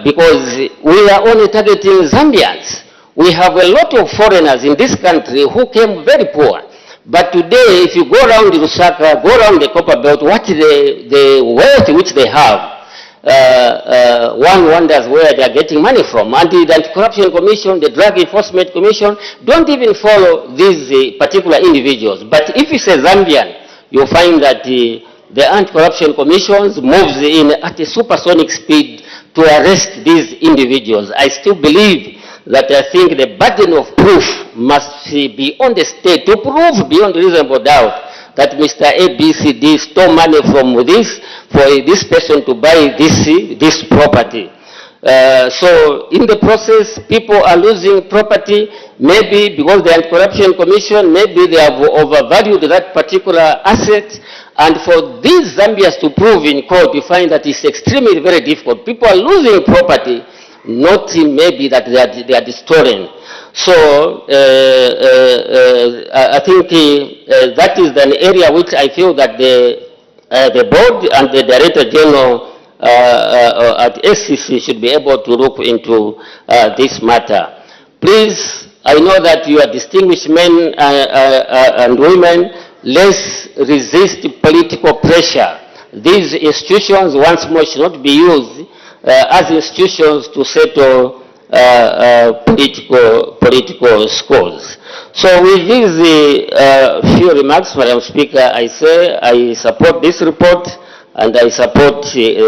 S13: because we are only targeting Zambians. We have a lot of foreigners in this country who came very poor. But today, if you go around Lusaka, go around the Copper Belt, what the wealth which they have, one wonders where they are getting money from. And the Anti-Corruption Commission, the Drug Enforcement Commission, don't even follow these particular individuals. But if it's a Zambian, you'll find that the Anti-Corruption Commission moves in at a supersonic speed to arrest these individuals. I still believe that I think the burden of proof must be on the state to prove beyond reasonable doubt that Mr. ABCD stole money from this for this person to buy this property. So in the process, people are losing property, maybe because the Anti-Corruption Commission, maybe they have overvalued that particular asset. And for these Zambians to prove in court, you find that it's extremely very difficult. People are losing property, not maybe that they are stolen. So I think that is an area which I feel that the board and the Director General at SCC should be able to look into this matter. Please, I know that you are distinguished men and women. Let's resist political pressure. These institutions once more should not be used as institutions to settle political scores. So with these few remarks, Madam Speaker, I say I support this report and I support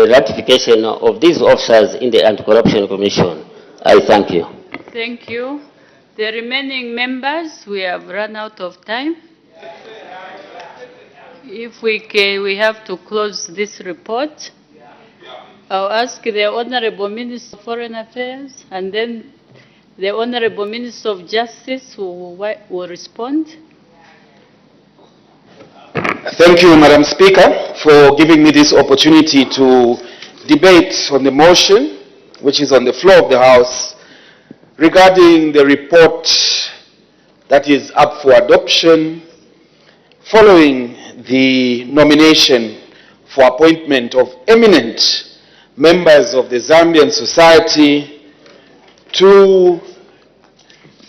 S13: ratification of these officers in the Anti-Corruption Commission. I thank you.
S2: Thank you. The remaining members, we have run out of time. If we have to close this report. I'll ask the Honorable Minister of Foreign Affairs and then the Honorable Minister of Justice who will respond.
S14: Thank you, Madam Speaker. for giving me this opportunity to debate on the motion, which is on the floor of the House, regarding the report that is up for adoption following the nomination for appointment of eminent members of the Zambian society to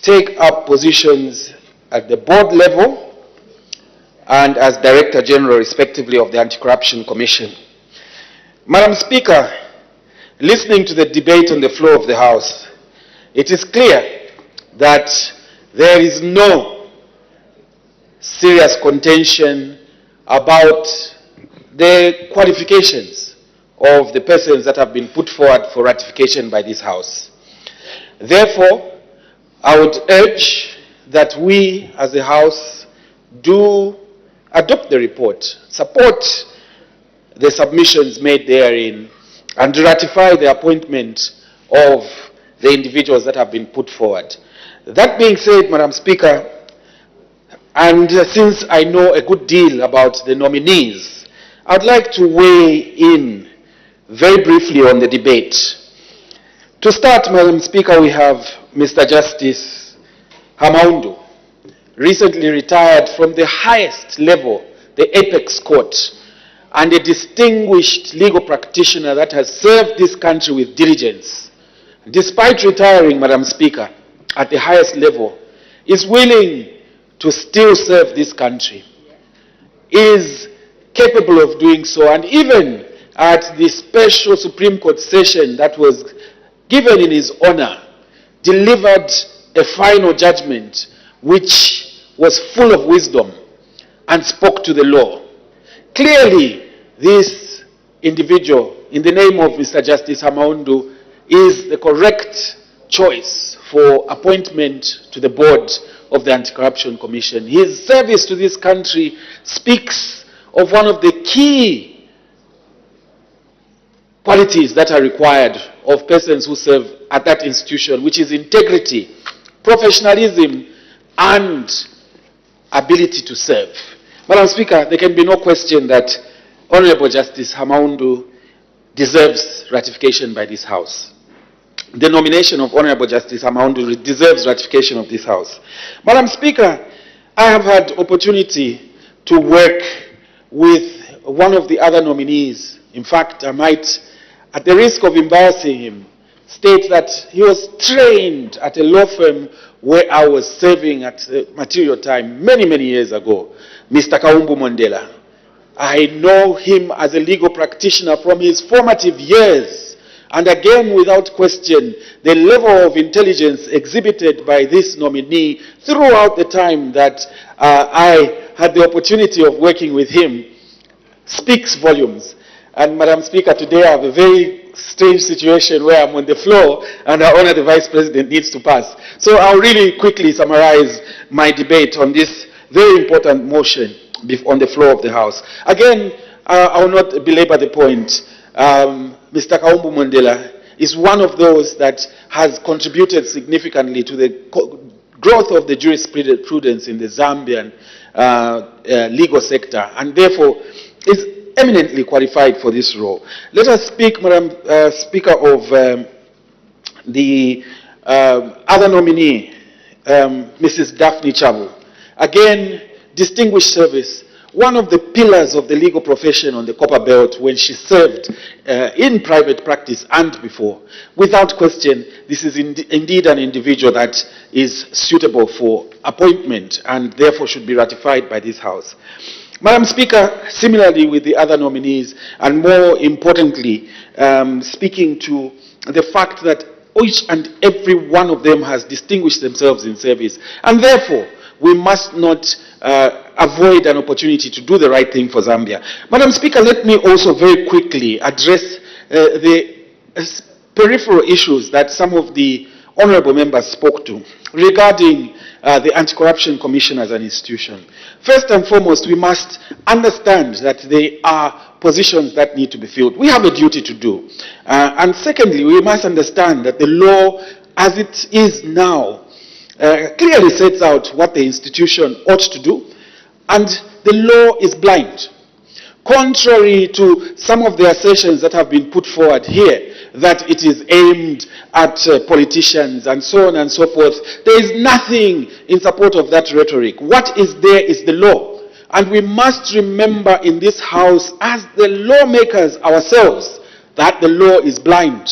S14: take up positions at the board level and as Director General, respectively, of the Anti-Corruption Commission. Madam Speaker, listening to the debate on the floor of the House, it is clear that there is no serious contention about the qualifications of the persons that have been put forward for ratification by this House. Therefore, I would urge that we as a House do adopt the report, support the submissions made therein, and ratify the appointment of the individuals that have been put forward. That being said, Madam Speaker, and since I know a good deal about the nominees, I'd like to weigh in very briefly on the debate. To start, Madam Speaker, we have Mr. Justice Hamaundu, recently retired from the highest level, the apex court, and a distinguished legal practitioner that has served this country with diligence. Despite retiring, Madam Speaker, at the highest level, is willing to still serve this country, is capable of doing so, and even at the special Supreme Court session that was given in his honor, delivered a final judgment which was full of wisdom and spoke to the law. Clearly, this individual, in the name of Mr. Justice Hamaundu, is the correct choice for appointment to the board of the Anti-Corruption Commission. His service to this country speaks of one of the key qualities that are required of persons who serve at that institution, which is integrity, professionalism, and ability to serve. Madam Speaker, there can be no question that Honorable Justice Hamaundu deserves ratification by this House. The nomination of Honorable Justice Hamaundu deserves ratification of this House. Madam Speaker, I have had opportunity to work with one of the other nominees. In fact, I might, at the risk of embarrassing him, state that he was trained at a law firm where I was serving at material time many, many years ago, Mr. Kaumbu Mondela. I know him as a legal practitioner from his formative years. And again, without question, the level of intelligence exhibited by this nominee throughout the time that I had the opportunity of working with him speaks volumes. And Madam Speaker, today I have a very strange situation where I'm on the floor and I honor the Vice President needs to pass. So I'll really quickly summarize my debate on this very important motion on the floor of the House. Again, I will not belabor the point. Mr. Kaumbu Mondela is one of those that has contributed significantly to the growth of the jurisprudence in the Zambian legal sector, and therefore is eminently qualified for this role. Let us speak, Madam Speaker, of the other nominee, Mrs. Daphne Chabu. Again, distinguished service, one of the pillars of the legal profession on the Copper Belt when she served in private practice and before. Without question, this is indeed an individual that is suitable for appointment and therefore should be ratified by this House. Madam Speaker, similarly with the other nominees, and more importantly, speaking to the fact that each and every one of them has distinguished themselves in service, and therefore we must not avoid an opportunity to do the right thing for Zambia. Madam Speaker, let me also very quickly address the peripheral issues that some of the honorable members spoke to regarding the Anti-Corruption Commission as an institution. First and foremost, we must understand that there are positions that need to be filled. We have a duty to do. And secondly, we must understand that the law as it is now clearly sets out what the institution ought to do, and the law is blind. contrary to some of the assertions that have been put forward here, that it is aimed at politicians and so on and so forth. There is nothing in support of that rhetoric. What is there is the law. And we must remember in this House, as the lawmakers ourselves, that the law is blind.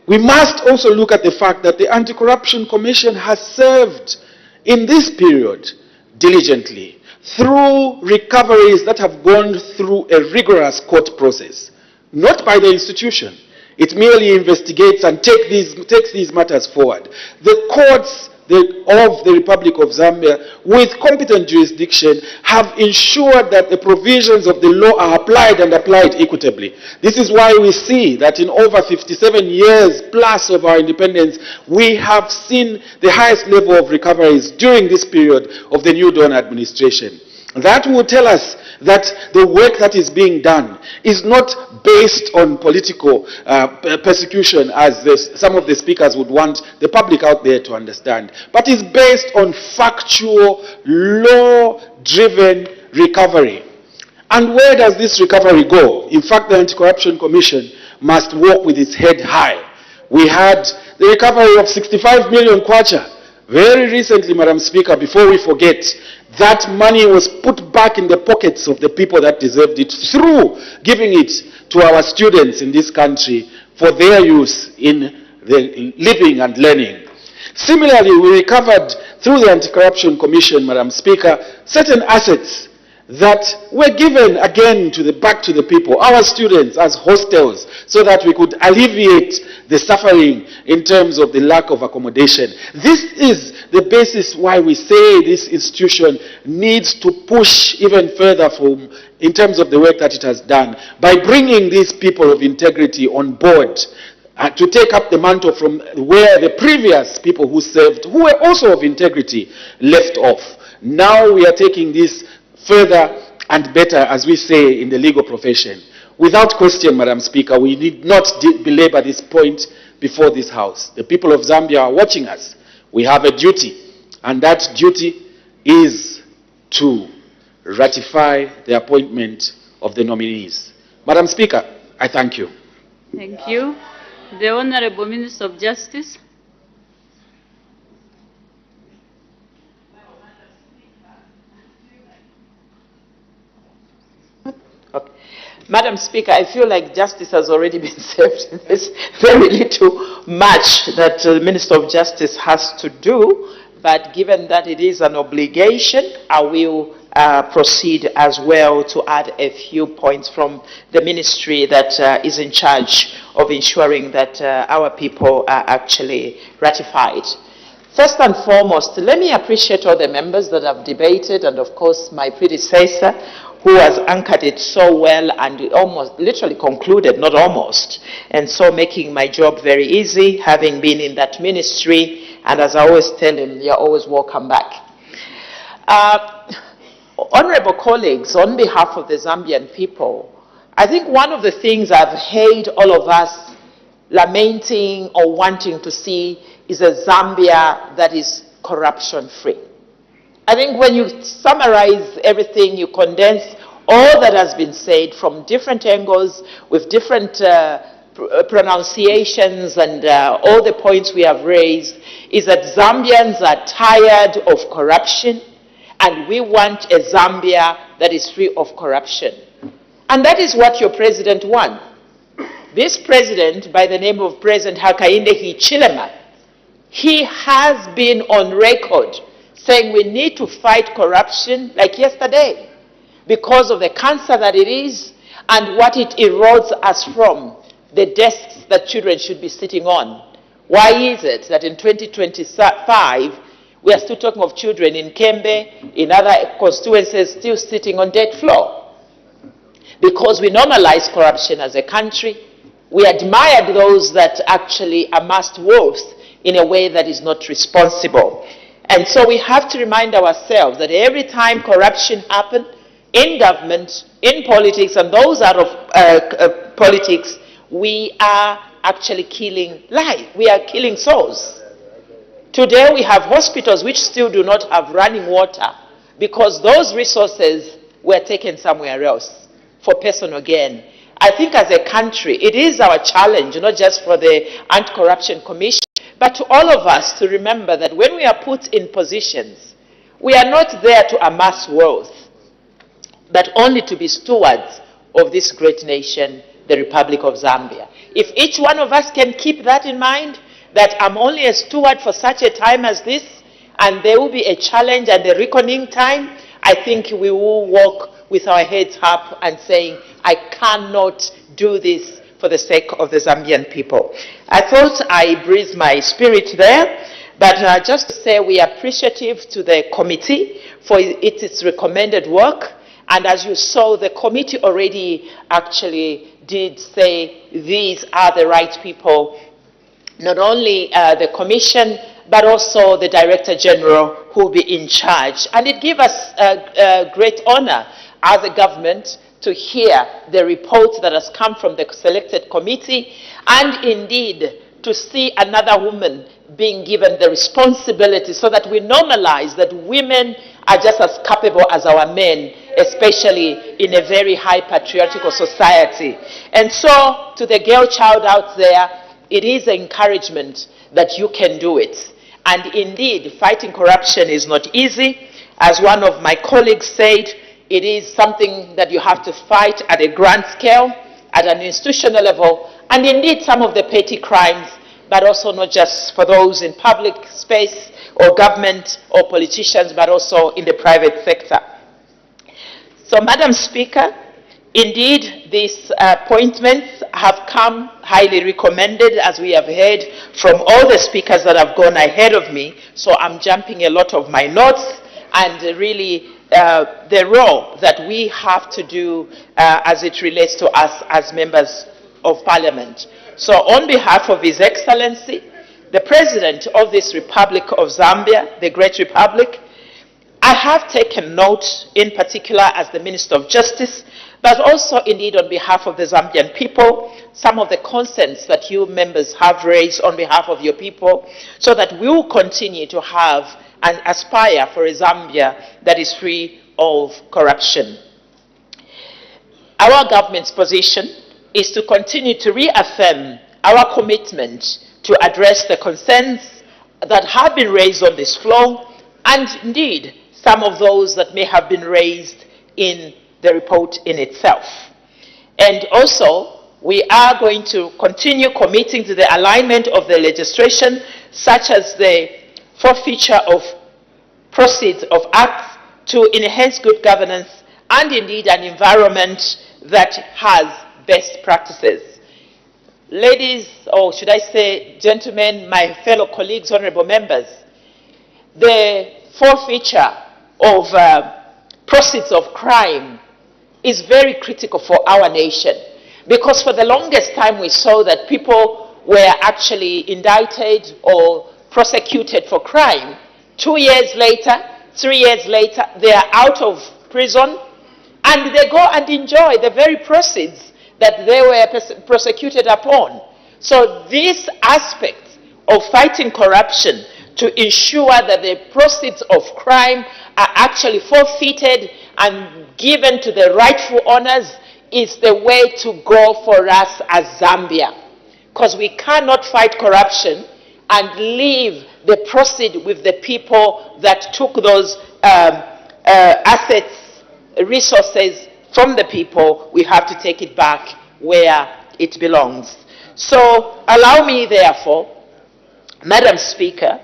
S14: We must also look at the fact that the Anti-Corruption Commission has served in this period diligently through recoveries that have gone through a rigorous court process, not by the institution. It merely investigates and takes these matters forward. The courts of the Republic of Zambia, with competent jurisdiction, have ensured that the provisions of the law are applied and applied equitably. This is why we see that in over 57 years plus of our independence, we have seen the highest level of recoveries during this period of the New Dawn administration. That will tell us that the work that is being done is not based on political persecution, as some of the speakers would want the public out there to understand, but is based on factual, law-driven recovery. And where does this recovery go? In fact, the Anti-Corruption Commission must walk with its head high. We had the recovery of 65 million kwacha very recently, Madam Speaker, before we forget. That money was put back in the pockets of the people that deserved it through giving it to our students in this country for their use in the living and learning. Similarly, we recovered through the Anti-Corruption Commission, Madam Speaker, certain assets that were given again back to the people, our students, as hostels, so that we could alleviate the suffering in terms of the lack of accommodation. This is the basis why we say this institution needs to push even further in terms of the work that it has done by bringing these people of integrity on board to take up the mantle from where the previous people who served, who were also of integrity, left off. Now we are taking this further and better, as we say in the legal profession. Without question, Madam Speaker, we need not belabor this point before this House. The people of Zambia are watching us. We have a duty, and that duty is to ratify the appointment of the nominees. Madam Speaker, I thank you.
S2: Thank you. The Honorable Minister of Justice.
S15: Madam Speaker, I feel like justice has already been served. There's very little much that the Minister of Justice has to do, but given that it is an obligation, I will proceed as well to add a few points from the ministry that is in charge of ensuring that our people are actually ratified. First and foremost, let me appreciate all the members that have debated, and of course my predecessor, who has anchored it so well and almost literally concluded, not almost, and so making my job very easy, having been in that ministry, and as I always tell him, you're always welcome back. Honorable colleagues, on behalf of the Zambian people, I think one of the things I've heard all of us lamenting or wanting to see is a Zambia that is corruption-free. I think when you summarize everything, you condense all that has been said from different angles with different pronunciations and all the points we have raised, is that Zambians are tired of corruption and we want a Zambia that is free of corruption. And that is what your president wants. This president, by the name of President Hakainde Hichilema, he has been on record saying we need to fight corruption like yesterday because of the cancer that it is and what it erodes us from, the desks that children should be sitting on. Why is it that in 2025 we are still talking of children in Kembe, in other constituencies, still sitting on dead floor? Because we normalize corruption as a country. We admire those that actually amassed wealth in a way that is not responsible. And so we have to remind ourselves that every time corruption happens in government, in politics, and those out of politics, we are actually killing life. We are killing souls. Today we have hospitals which still do not have running water because those resources were taken somewhere else for personal gain. I think as a country, it is our challenge, not just for the Anti-Corruption Commission, but to all of us to remember that when we are put in positions, we are not there to amass wealth, but only to be stewards of this great nation, the Republic of Zambia. If each one of us can keep that in mind, that I'm only a steward for such a time as this, and there will be a challenge and a reckoning time, I think we will walk with our heads up and saying, I cannot do this for the sake of the Zambian people. I thought I breathed my spirit there, but just to say we are appreciative to the committee for its recommended work. And as you saw, the committee already actually did say these are the right people, not only the commission, but also the Director General who will be in charge. And it gives us a great honor as a government to hear the report that has come from the selected committee, and indeed to see another woman being given the responsibility, so that we normalize that women are just as capable as our men, especially in a very high patriarchal society. And so, to the girl child out there, it is an encouragement that you can do it. And indeed, fighting corruption is not easy. As one of my colleagues said, it is something that you have to fight at a grand scale, at an institutional level, and indeed some of the petty crimes, but also not just for those in public space or government or politicians, but also in the private sector. So, Madam Speaker, indeed these appointments have come highly recommended, as we have heard from all the speakers that have gone ahead of me, so I'm jumping a lot of my notes, and really the role that we have to do as it relates to us as members of Parliament. So on behalf of His Excellency, the President of this Republic of Zambia, the Great Republic, I have taken note, in particular as the Minister of Justice, but also indeed on behalf of the Zambian people, some of the concerns that you members have raised on behalf of your people, so that we will continue to have and aspire for a Zambia that is free of corruption. Our government's position is to continue to reaffirm our commitment to address the concerns that have been raised on this floor, and indeed some of those that may have been raised in the report in itself. And also, we are going to continue committing to the alignment of the legislation, such as the forfeiture of proceeds of acts, to enhance good governance and indeed an environment that has best practices. Ladies, or should I say gentlemen, my fellow colleagues, honorable members, the forfeiture of proceeds of crime is very critical for our nation, because for the longest time we saw that people were actually indicted or prosecuted for crime. 2 years later, 3 years later, they are out of prison and they go and enjoy the very proceeds that they were prosecuted upon. So this aspect of fighting corruption, to ensure that the proceeds of crime are actually forfeited and given to the rightful owners, is the way to go for us as Zambia. Because we cannot fight corruption and leave the proceeds with the people that took those assets, resources from the people. We have to take it back where it belongs. So allow me, therefore, Madam Speaker,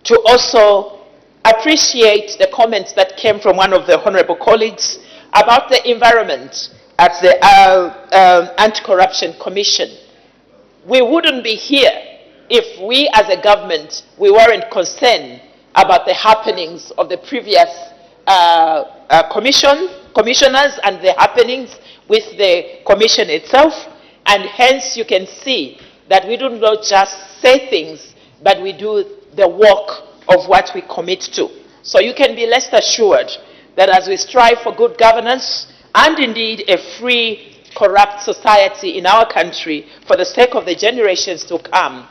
S15: to also appreciate the comments that came from one of the honorable colleagues about the environment at the Anti-Corruption Commission. We wouldn't be here if we as a government, we weren't concerned about the happenings of the previous commissioners and the happenings with the commission itself. And hence you can see that we do not just say things, but we do the work of what we commit to. So you can be rest assured that as we strive for good governance and indeed a free, corrupt society in our country for the sake of the generations to come,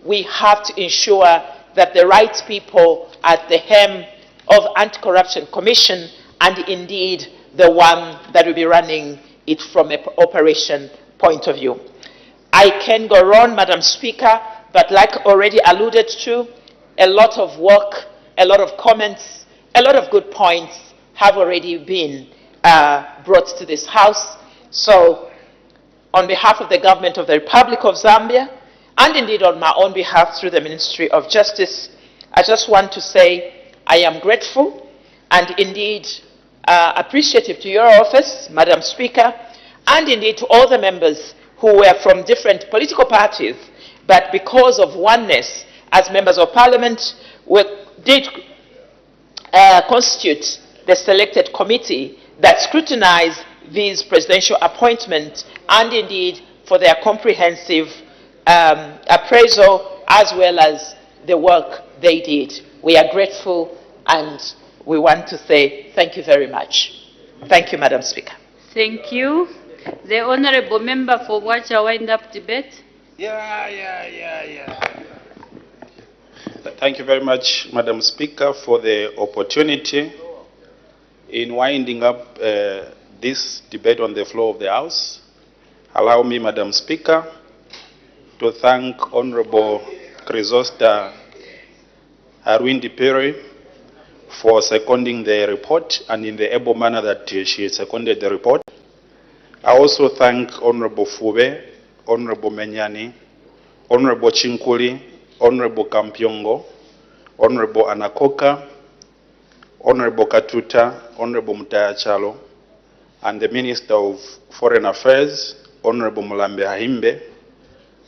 S15: we have to ensure that the right people at the helm of Anti-Corruption Commission and indeed the one that will be running it from an operation point of view. I can go on, Madam Speaker, but like already alluded to, a lot of work, a lot of comments, a lot of good points have already been brought to this House. So, on behalf of the Government of the Republic of Zambia, and indeed on my own behalf through the Ministry of Justice, I just want to say I am grateful and indeed appreciative to your office, Madam Speaker, and indeed to all the members who were from different political parties, but because of oneness as members of Parliament, did constitute the selected committee that scrutinized these presidential appointments and indeed for their comprehensive appraisal as well as the work they did. We are grateful and we want to say thank you very much. Thank you, Madam Speaker.
S2: Thank you. The Honourable Member for Wacha wind-up debate.
S6: Thank you very much, Madam Speaker, for the opportunity in winding up this debate on the floor of the House. Allow me, Madam Speaker, to thank Honourable Chrysosta Arwindi Piri for seconding the report and in the able manner that she seconded the report. I also thank Honourable Fube, Honourable Menyani, Honourable Chinkuli, Honourable Kampyongo, Honourable Anakoka, Honourable Katuta, Honourable Mutayachalo, and the Minister of Foreign Affairs, Honourable Mulambe Hahimbe,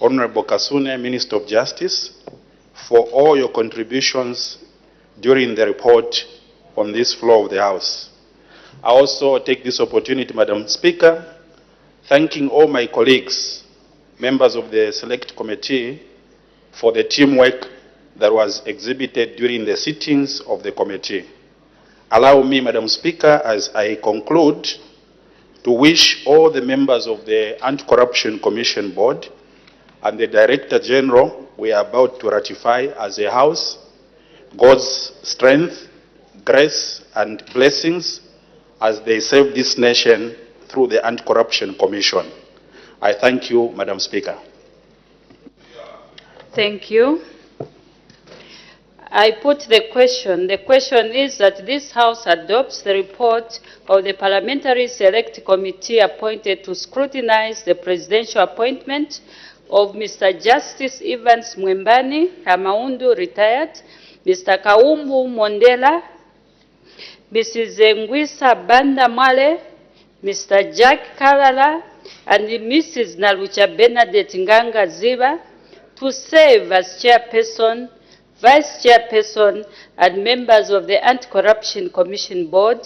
S6: Honourable Kasune, Minister of Justice, for all your contributions during the report on this floor of the House. I also take this opportunity, Madam Speaker, thanking all my colleagues, members of the Select Committee, for the teamwork that was exhibited during the sittings of the committee. Allow me, Madam Speaker, as I conclude, to wish all the members of the Anti-Corruption Commission Board and the Director General we are about to ratify as a House God's strength, grace, and blessings as they serve this nation through the Anti-Corruption Commission. I thank you, Madam Speaker.
S2: Thank you. I put the question. The question is that this House adopts the report of the Parliamentary Select Committee appointed to scrutinize the presidential appointment of Mr. Justice Evans Mwembani Hamaundu, retired, Mr. Kaumbu Mondela, Mrs. Ngwisa Banda Mwale, Mr. Jack Kalala, and Mrs. Nalucha Bernadette Nganga Ziba to serve as chairperson, vice chairperson, and members of the Anti-Corruption Commission Board,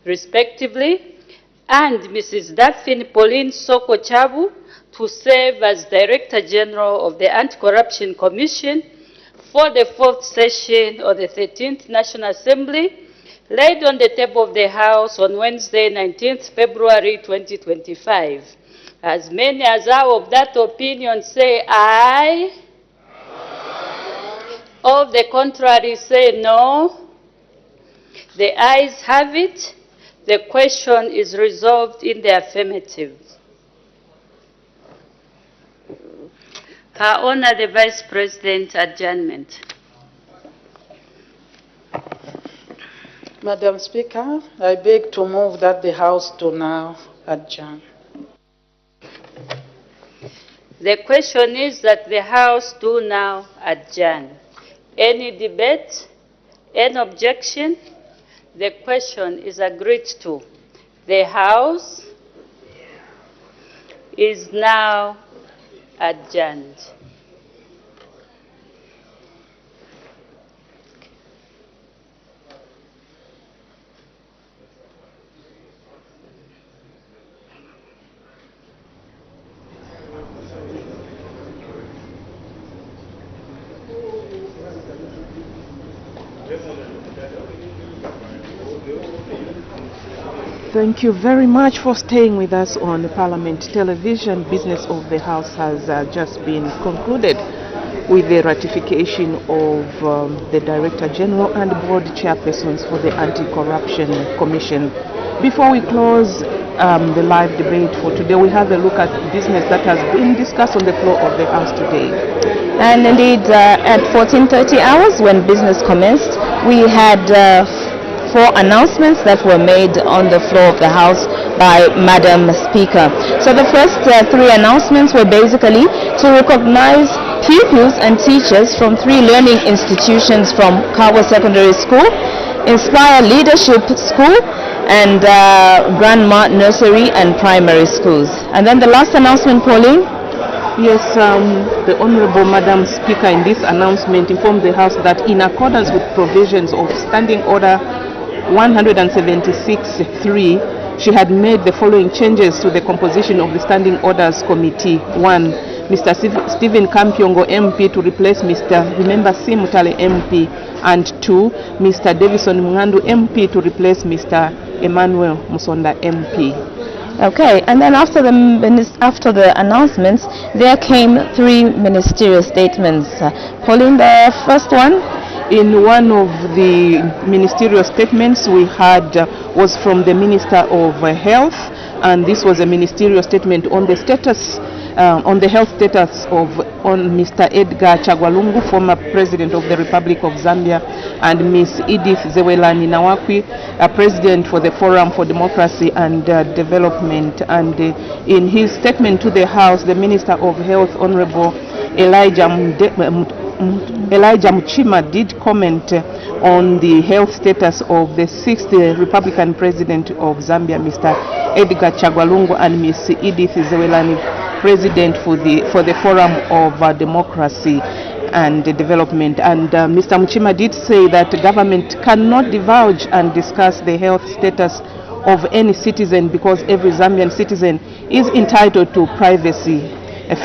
S2: respectively, and Mrs. Daphne Pauline Soko Chabu to serve as Director General of the Anti-Corruption Commission for the 4th session of the 13th National Assembly, laid on the table of the House on Wednesday, 19th February 2025. As many as are of that opinion say aye. All the contrary say no. The ayes have it. The question is resolved in the affirmative. Her Honor the Vice President, adjournment.
S12: Madam Speaker, I beg to move that the House do now adjourn.
S2: The question is that the House do now adjourn. Any debate? Any objection? The question is agreed to. The House is now adjourned.
S16: Thank you very much for staying with us on the Parliament Television. Business of the House has just been concluded with the ratification of the Director General and Board Chairpersons for the Anti-Corruption Commission Before we close the live debate for today, we have a look at business that has been discussed on the floor of the House today.
S17: And indeed, at 14:30 hours, when business commenced, we had 4 announcements that were made on the floor of the House by Madam Speaker. So the first 3 announcements were basically to recognize pupils and teachers from 3 learning institutions from Kawa Secondary School, Inspire Leadership School, and Grandma Nursery and Primary Schools. And then the last announcement, Pauline?
S16: Yes, the Honorable Madam Speaker in this announcement informed the House that in accordance with provisions of Standing Order 176.3, she had made the following changes to the composition of the Standing Orders Committee. 1. Mr. Stephen Kampyongo MP to replace Mr. Remember Simutale MP, and 2. Mr. Davison Mwandu MP to replace Mr. Emmanuel Musonda MP.
S17: Okay, and then after the announcements, there came 3 ministerial statements. Pauline, the first one?
S16: In one of the ministerial statements we had was from the Minister of Health, and this was a ministerial statement on the status, on the health status of Mr. Edgar Chagwalungu, former President of the Republic of Zambia, and Ms. Edith Zewelani Nawakwi, President for the Forum for Democracy and Development. And in his statement to the House, the Minister of Health, Honorable Elijah Muchima, did comment on the health status of the 6th Republican President of Zambia, Mr. Edgar Chagwalungu, and Ms. Edith Zewelani, President for the Forum of Democracy and Development. And Mr. Muchima did say that government cannot divulge and discuss the health status of any citizen because every Zambian citizen is entitled to privacy.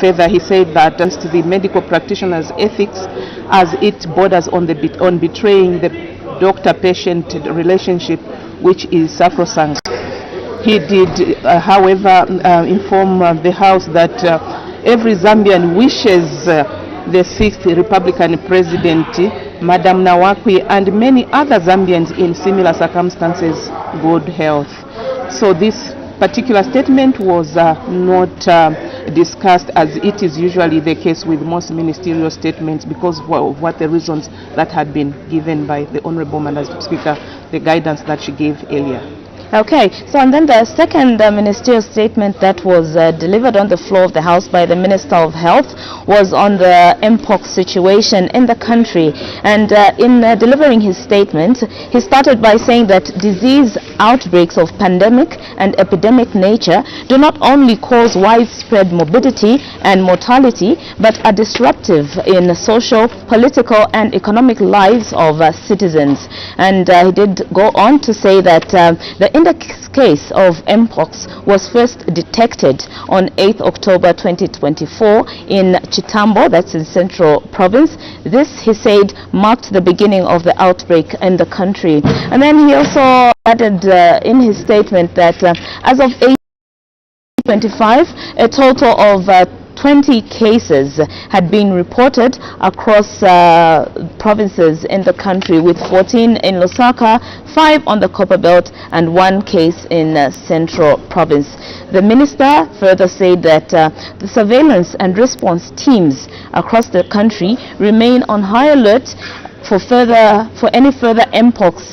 S16: Further, he said that the medical practitioners' ethics, as it borders on betraying the doctor-patient relationship, which is sacrosanct. He did, however, inform the House that every Zambian wishes the 6th Republican President, Madam Nawakwi, and many other Zambians in similar circumstances, good health. So this particular statement was not discussed, as it is usually the case with most ministerial statements, because of what the reasons that had been given by the Honorable Madam Speaker, the guidance that she gave earlier.
S17: Okay, so and then the second ministerial statement that was delivered on the floor of the House by the Minister of Health was on the mpox situation in the country. And in delivering his statement, he started by saying that disease outbreaks of pandemic and epidemic nature do not only cause widespread morbidity and mortality, but are disruptive in social, political, and economic lives of citizens. And he did go on to say that the index case of mpox was first detected on 8th October 2024 in Chitambo, that's in Central Province. This, he said, marked the beginning of the outbreak in the country. And then he also added in his statement that as of 8/25, a total of 20 cases had been reported across provinces in the country, with 14 in Lusaka, 5 on the Copperbelt, and 1 case in Central Province. The minister further said that the surveillance and response teams across the country remain on high alert for any further mpox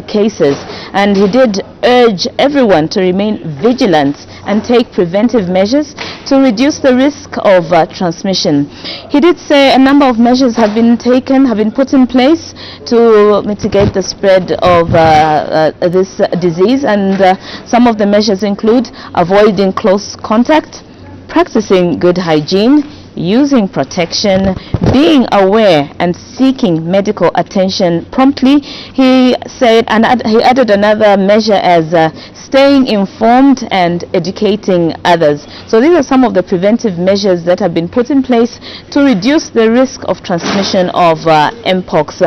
S17: cases, and he did urge everyone to remain vigilant and take preventive measures to reduce the risk of transmission. He did say a number of measures have been put in place to mitigate the spread of this disease, and some of the measures include avoiding close contact, practicing good hygiene, using protection, being aware and seeking medical attention promptly. He said, and he added another measure as staying informed and educating others. So these are some of the preventive measures that have been put in place to reduce the risk of transmission of mpox.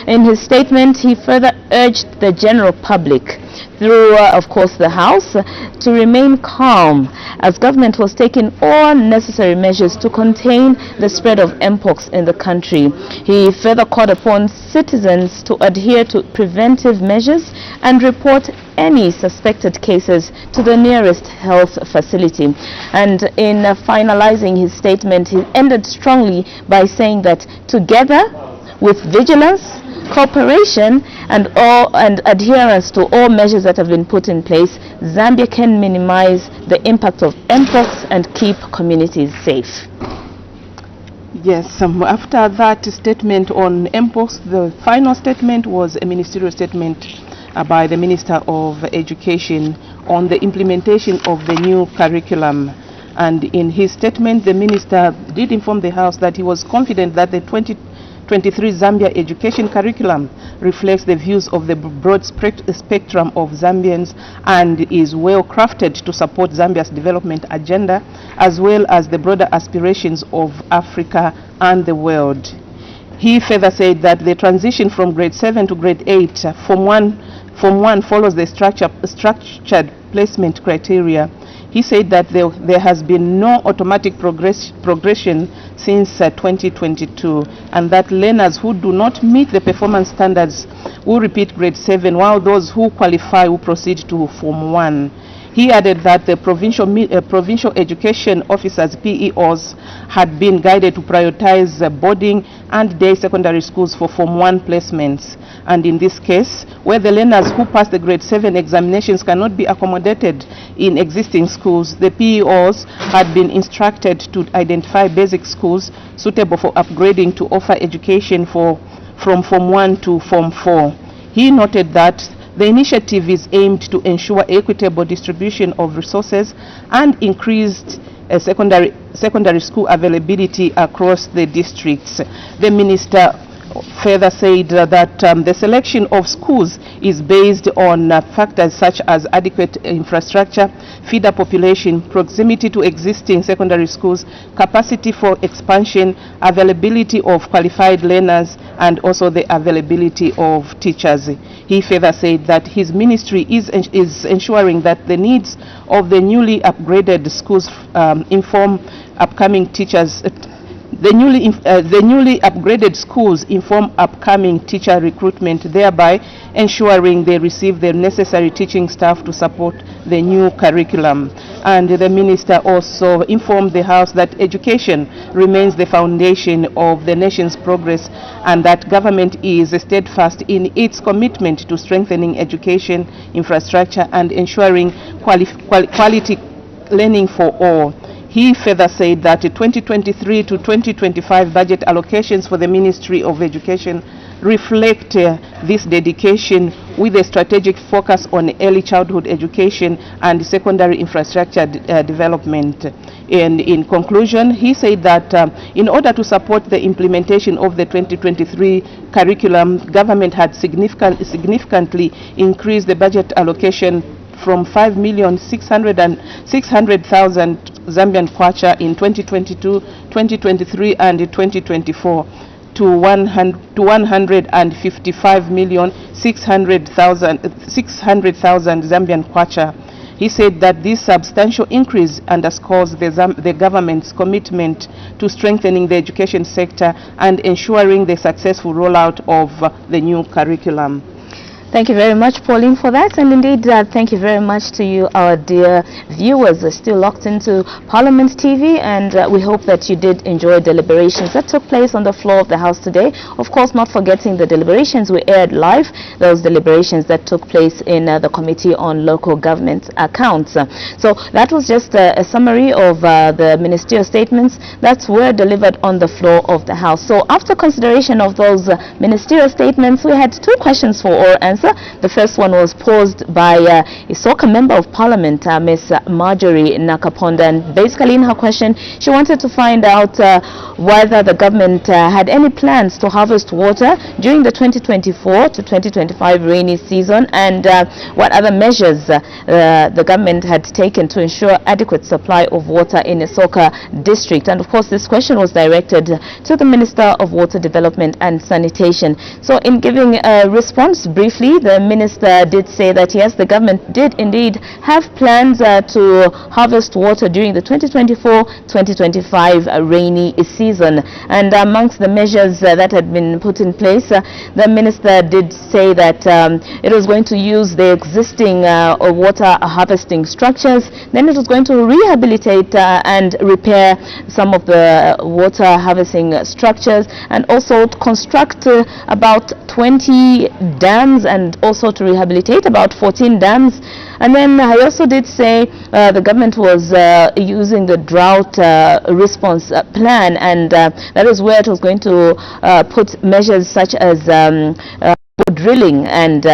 S17: In his statement, he further urged the general public, through, of course, the House, to remain calm as government was taking all necessary measures to contain the spread of mpox in the country. He further called upon citizens to adhere to preventive measures and report any suspected cases to the nearest health facility. And in finalizing his statement, he ended strongly by saying that together with vigilance, cooperation and adherence to all measures that have been put in place, Zambia can minimize the impact of mpox and keep communities safe.
S16: Yes, after that statement on mpox, the final statement was a ministerial statement by the Minister of Education on the implementation of the new curriculum. And in his statement, the minister did inform the House that he was confident that the 2023 Zambia education curriculum reflects the views of the broad spectrum of Zambians and is well crafted to support Zambia's development agenda as well as the broader aspirations of Africa and the world. He further said that the transition from grade 7 to grade 8, Form 1 follows the structured placement criteria. He said that there has been no automatic progression since 2022 and that learners who do not meet the performance standards will repeat grade 7 while those who qualify will proceed to Form 1. He added that the provincial education officers, PEOs, had been guided to prioritize boarding and day secondary schools for Form 1 placements. And in this case, where the learners who pass the grade 7 examinations cannot be accommodated in existing schools, the PEOs had been instructed to identify basic schools suitable for upgrading to offer education from Form 1 to Form 4. He noted that the initiative is aimed to ensure equitable distribution of resources and increased secondary school availability across the districts. The minister further said that the selection of schools is based on factors such as adequate infrastructure, feeder population, proximity to existing secondary schools, capacity for expansion, availability of qualified learners, and also the availability of teachers. He further said that his ministry is ensuring that the needs of the newly upgraded schools inform upcoming teachers. The newly upgraded schools inform upcoming teacher recruitment, thereby ensuring they receive the necessary teaching staff to support the new curriculum. And the minister also informed the House that education remains the foundation of the nation's progress and that government is steadfast in its commitment to strengthening education infrastructure and ensuring quality learning for all. He further said that the 2023 to 2025 budget allocations for the Ministry of Education reflect this dedication with a strategic focus on early childhood education and secondary infrastructure development. And in conclusion, he said that in order to support the implementation of the 2023 curriculum, government had significantly increased the budget allocation from 5,600,000 Zambian kwacha in 2022, 2023 and 2024 to 155,600,000 Zambian kwacha. He said that this substantial increase underscores the government's commitment to strengthening the education sector and ensuring the successful rollout of the new curriculum.
S17: Thank you very much, Pauline, for that. And indeed, thank you very much to you, our dear viewers, still locked into Parliament TV. And we hope that you did enjoy deliberations that took place on the floor of the House today. Of course, not forgetting the deliberations we aired live, those deliberations that took place in the Committee on Local Government Accounts. So that was just a summary of the ministerial statements that were delivered on the floor of the House. So after consideration of those ministerial statements, we had two questions for oral answer. The first one was posed by a Isoka Member of Parliament, Ms. Marjorie Nakaponda, and basically in her question, she wanted to find out whether the government had any plans to harvest water during the 2024 to 2025 rainy season, and what other measures the government had taken to ensure adequate supply of water in Isoka district. And of course, this question was directed to the Minister of Water Development and Sanitation. So in giving a response briefly, briefly, the minister did say that yes, the government did indeed have plans to harvest water during the 2024-2025 rainy season. And amongst the measures that had been put in place, the minister did say that it was going to use the existing water harvesting structures. Then it was going to rehabilitate and repair some of the water harvesting structures, and also to construct about 20 dams, and also to rehabilitate about 14 dams. And then I also did say the government was using the drought response plan, and that is where it was going to put measures such as drilling and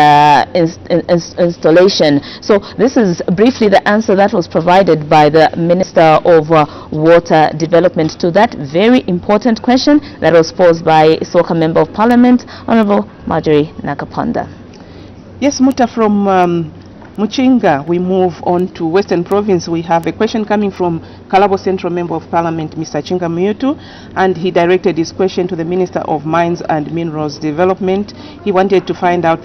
S17: installation. So this is briefly the answer that was provided by the Minister of Water Development to that very important question that was posed by Soka Member of Parliament, Honorable Marjorie Nakaponda.
S16: Yes, Muta, from Muchinga, we move on to Western Province. We have a question coming from Kalabo Central Member of Parliament, Mr. Chinga Muyutu, and he directed his question to the Minister of Mines and Minerals Development. He wanted to find out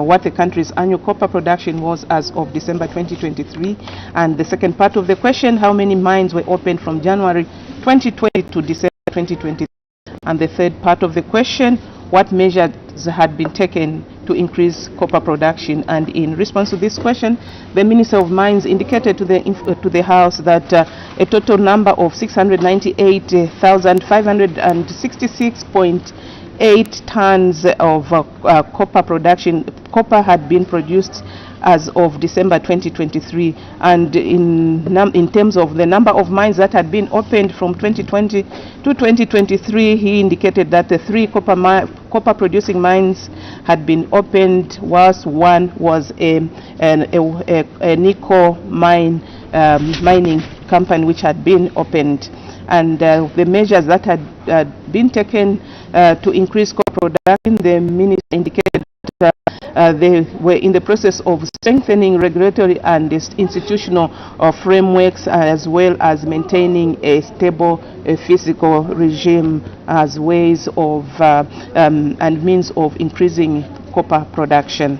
S16: what the country's annual copper production was as of December 2023. And the second part of the question, how many mines were opened from January 2020 to December 2023? And the third part of the question, what measures had been taken to increase copper production. And in response to this question, the Minister of Mines indicated to the House that a total number of 698,566.8 tons of copper had been produced as of December 2023. And in terms of the number of mines that had been opened from 2020 to 2023, he indicated that the 3 copper producing mines had been opened, whilst one was a nickel mining company which had been opened. And the measures that had been taken to increase copper production, the minister indicated that they were in the process of strengthening regulatory and institutional frameworks, as well as maintaining a stable physical regime as ways of and means of increasing copper production.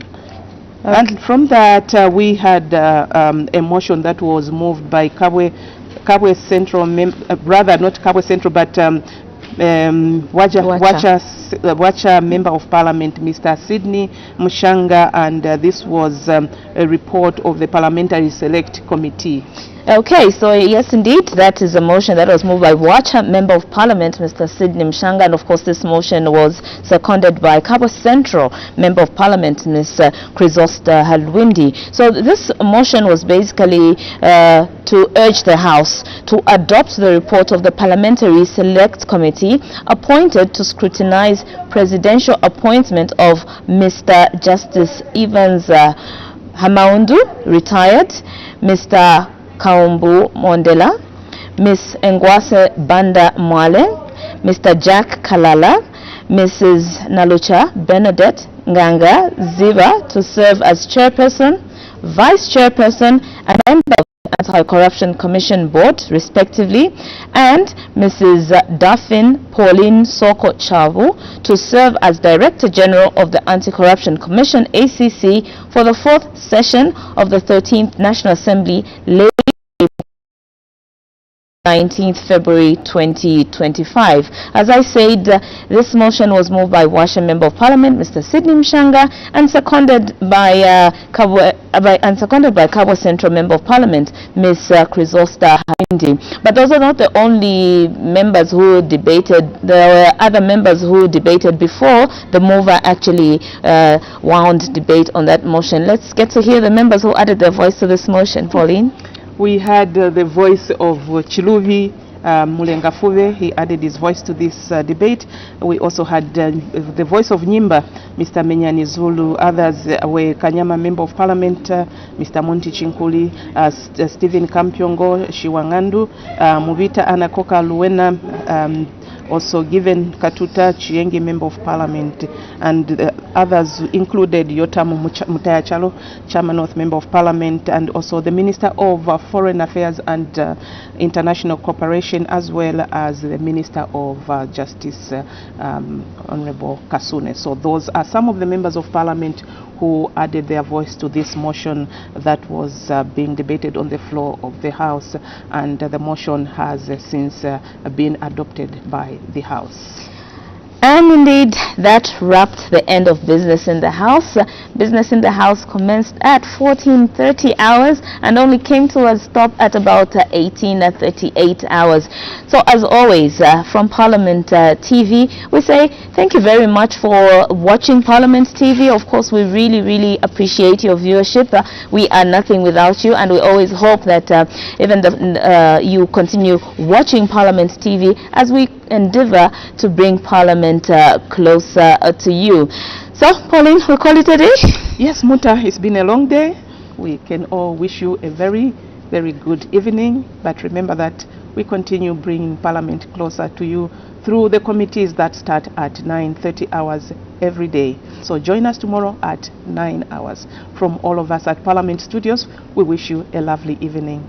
S16: And from that, we had a motion that was moved by Kabwe Central, rather not Kabwe Central, but Wacha Member of Parliament, Mr. Sidney Mushanga, and this was a report of the Parliamentary Select Committee.
S17: Okay, so yes, indeed, that is a motion that was moved by Wacha Member of Parliament, Mr. Sidney Mshanga, and of course this motion was seconded by Cabo Central Member of Parliament, Ms. Chrysosta Halwindi. So this motion was basically to urge the House to adopt the report of the Parliamentary Select Committee appointed to scrutinize presidential appointment of Mr. Justice Evans Hamaundu, retired, Mr. Kaumbu Mondela, Ms. Ngwase Banda Mwale, Mr. Jack Kalala, Mrs. Nalucha Bernadette Nganga Ziva to serve as chairperson, vice chairperson, and member of the Anti-Corruption Commission Board, respectively, and Mrs. Daphne Pauline Soko Chavu to serve as Director General of the Anti-Corruption Commission, ACC, for the 4th session of the 13th National Assembly, 19th February 2025. As I said, this motion was moved by Washa Member of Parliament, Mr. Sidney Mshanga, and seconded by Cabo Central Member of Parliament, Ms. Chrysosta Halwindi. But those are not the only members who debated. There were other members who debated before the mover actually wound debate on that motion. Let's get to hear the members who added their voice to this motion. Pauline?
S16: We had the voice of Chiluvi Mulengafuve. He added his voice to this debate. We also had the voice of Nyimba, Mr. Menyani Zulu. Others were Kanyama Member of Parliament, Mr. Monti Chinkuli, Stephen Kampyongo, Shiwangandu, Muvita Anakoka Luwena, also Given Katuta Chienge, Member of Parliament, and others included Yotamu Mutayachalo, Chairman of Member of Parliament, and also the Minister of Foreign Affairs and International Cooperation, as well as the Minister of Justice, Honorable Kasune. So those are some of the members of Parliament who added their voice to this motion that was being debated on the floor of the House, and the motion has since been adopted by the House.
S17: And indeed, that wrapped the end of business in the House. Business in the House commenced at 14:30 hours and only came to a stop at about 18:38 hours. So as always, from Parliament TV, we say thank you very much for watching Parliament TV. Of course, we really appreciate your viewership. We are nothing without you, and we always hope that you continue watching Parliament TV as we endeavor to bring Parliament closer to you. So, Pauline, we call it a day?
S16: Yes, Muta, it's been a long day. We can all wish you a very good evening, but remember that we continue bringing Parliament closer to you through the committees that start at 9:30 hours every day. So join us tomorrow at 9 hours. From all of us at Parliament Studios, we wish you a lovely evening.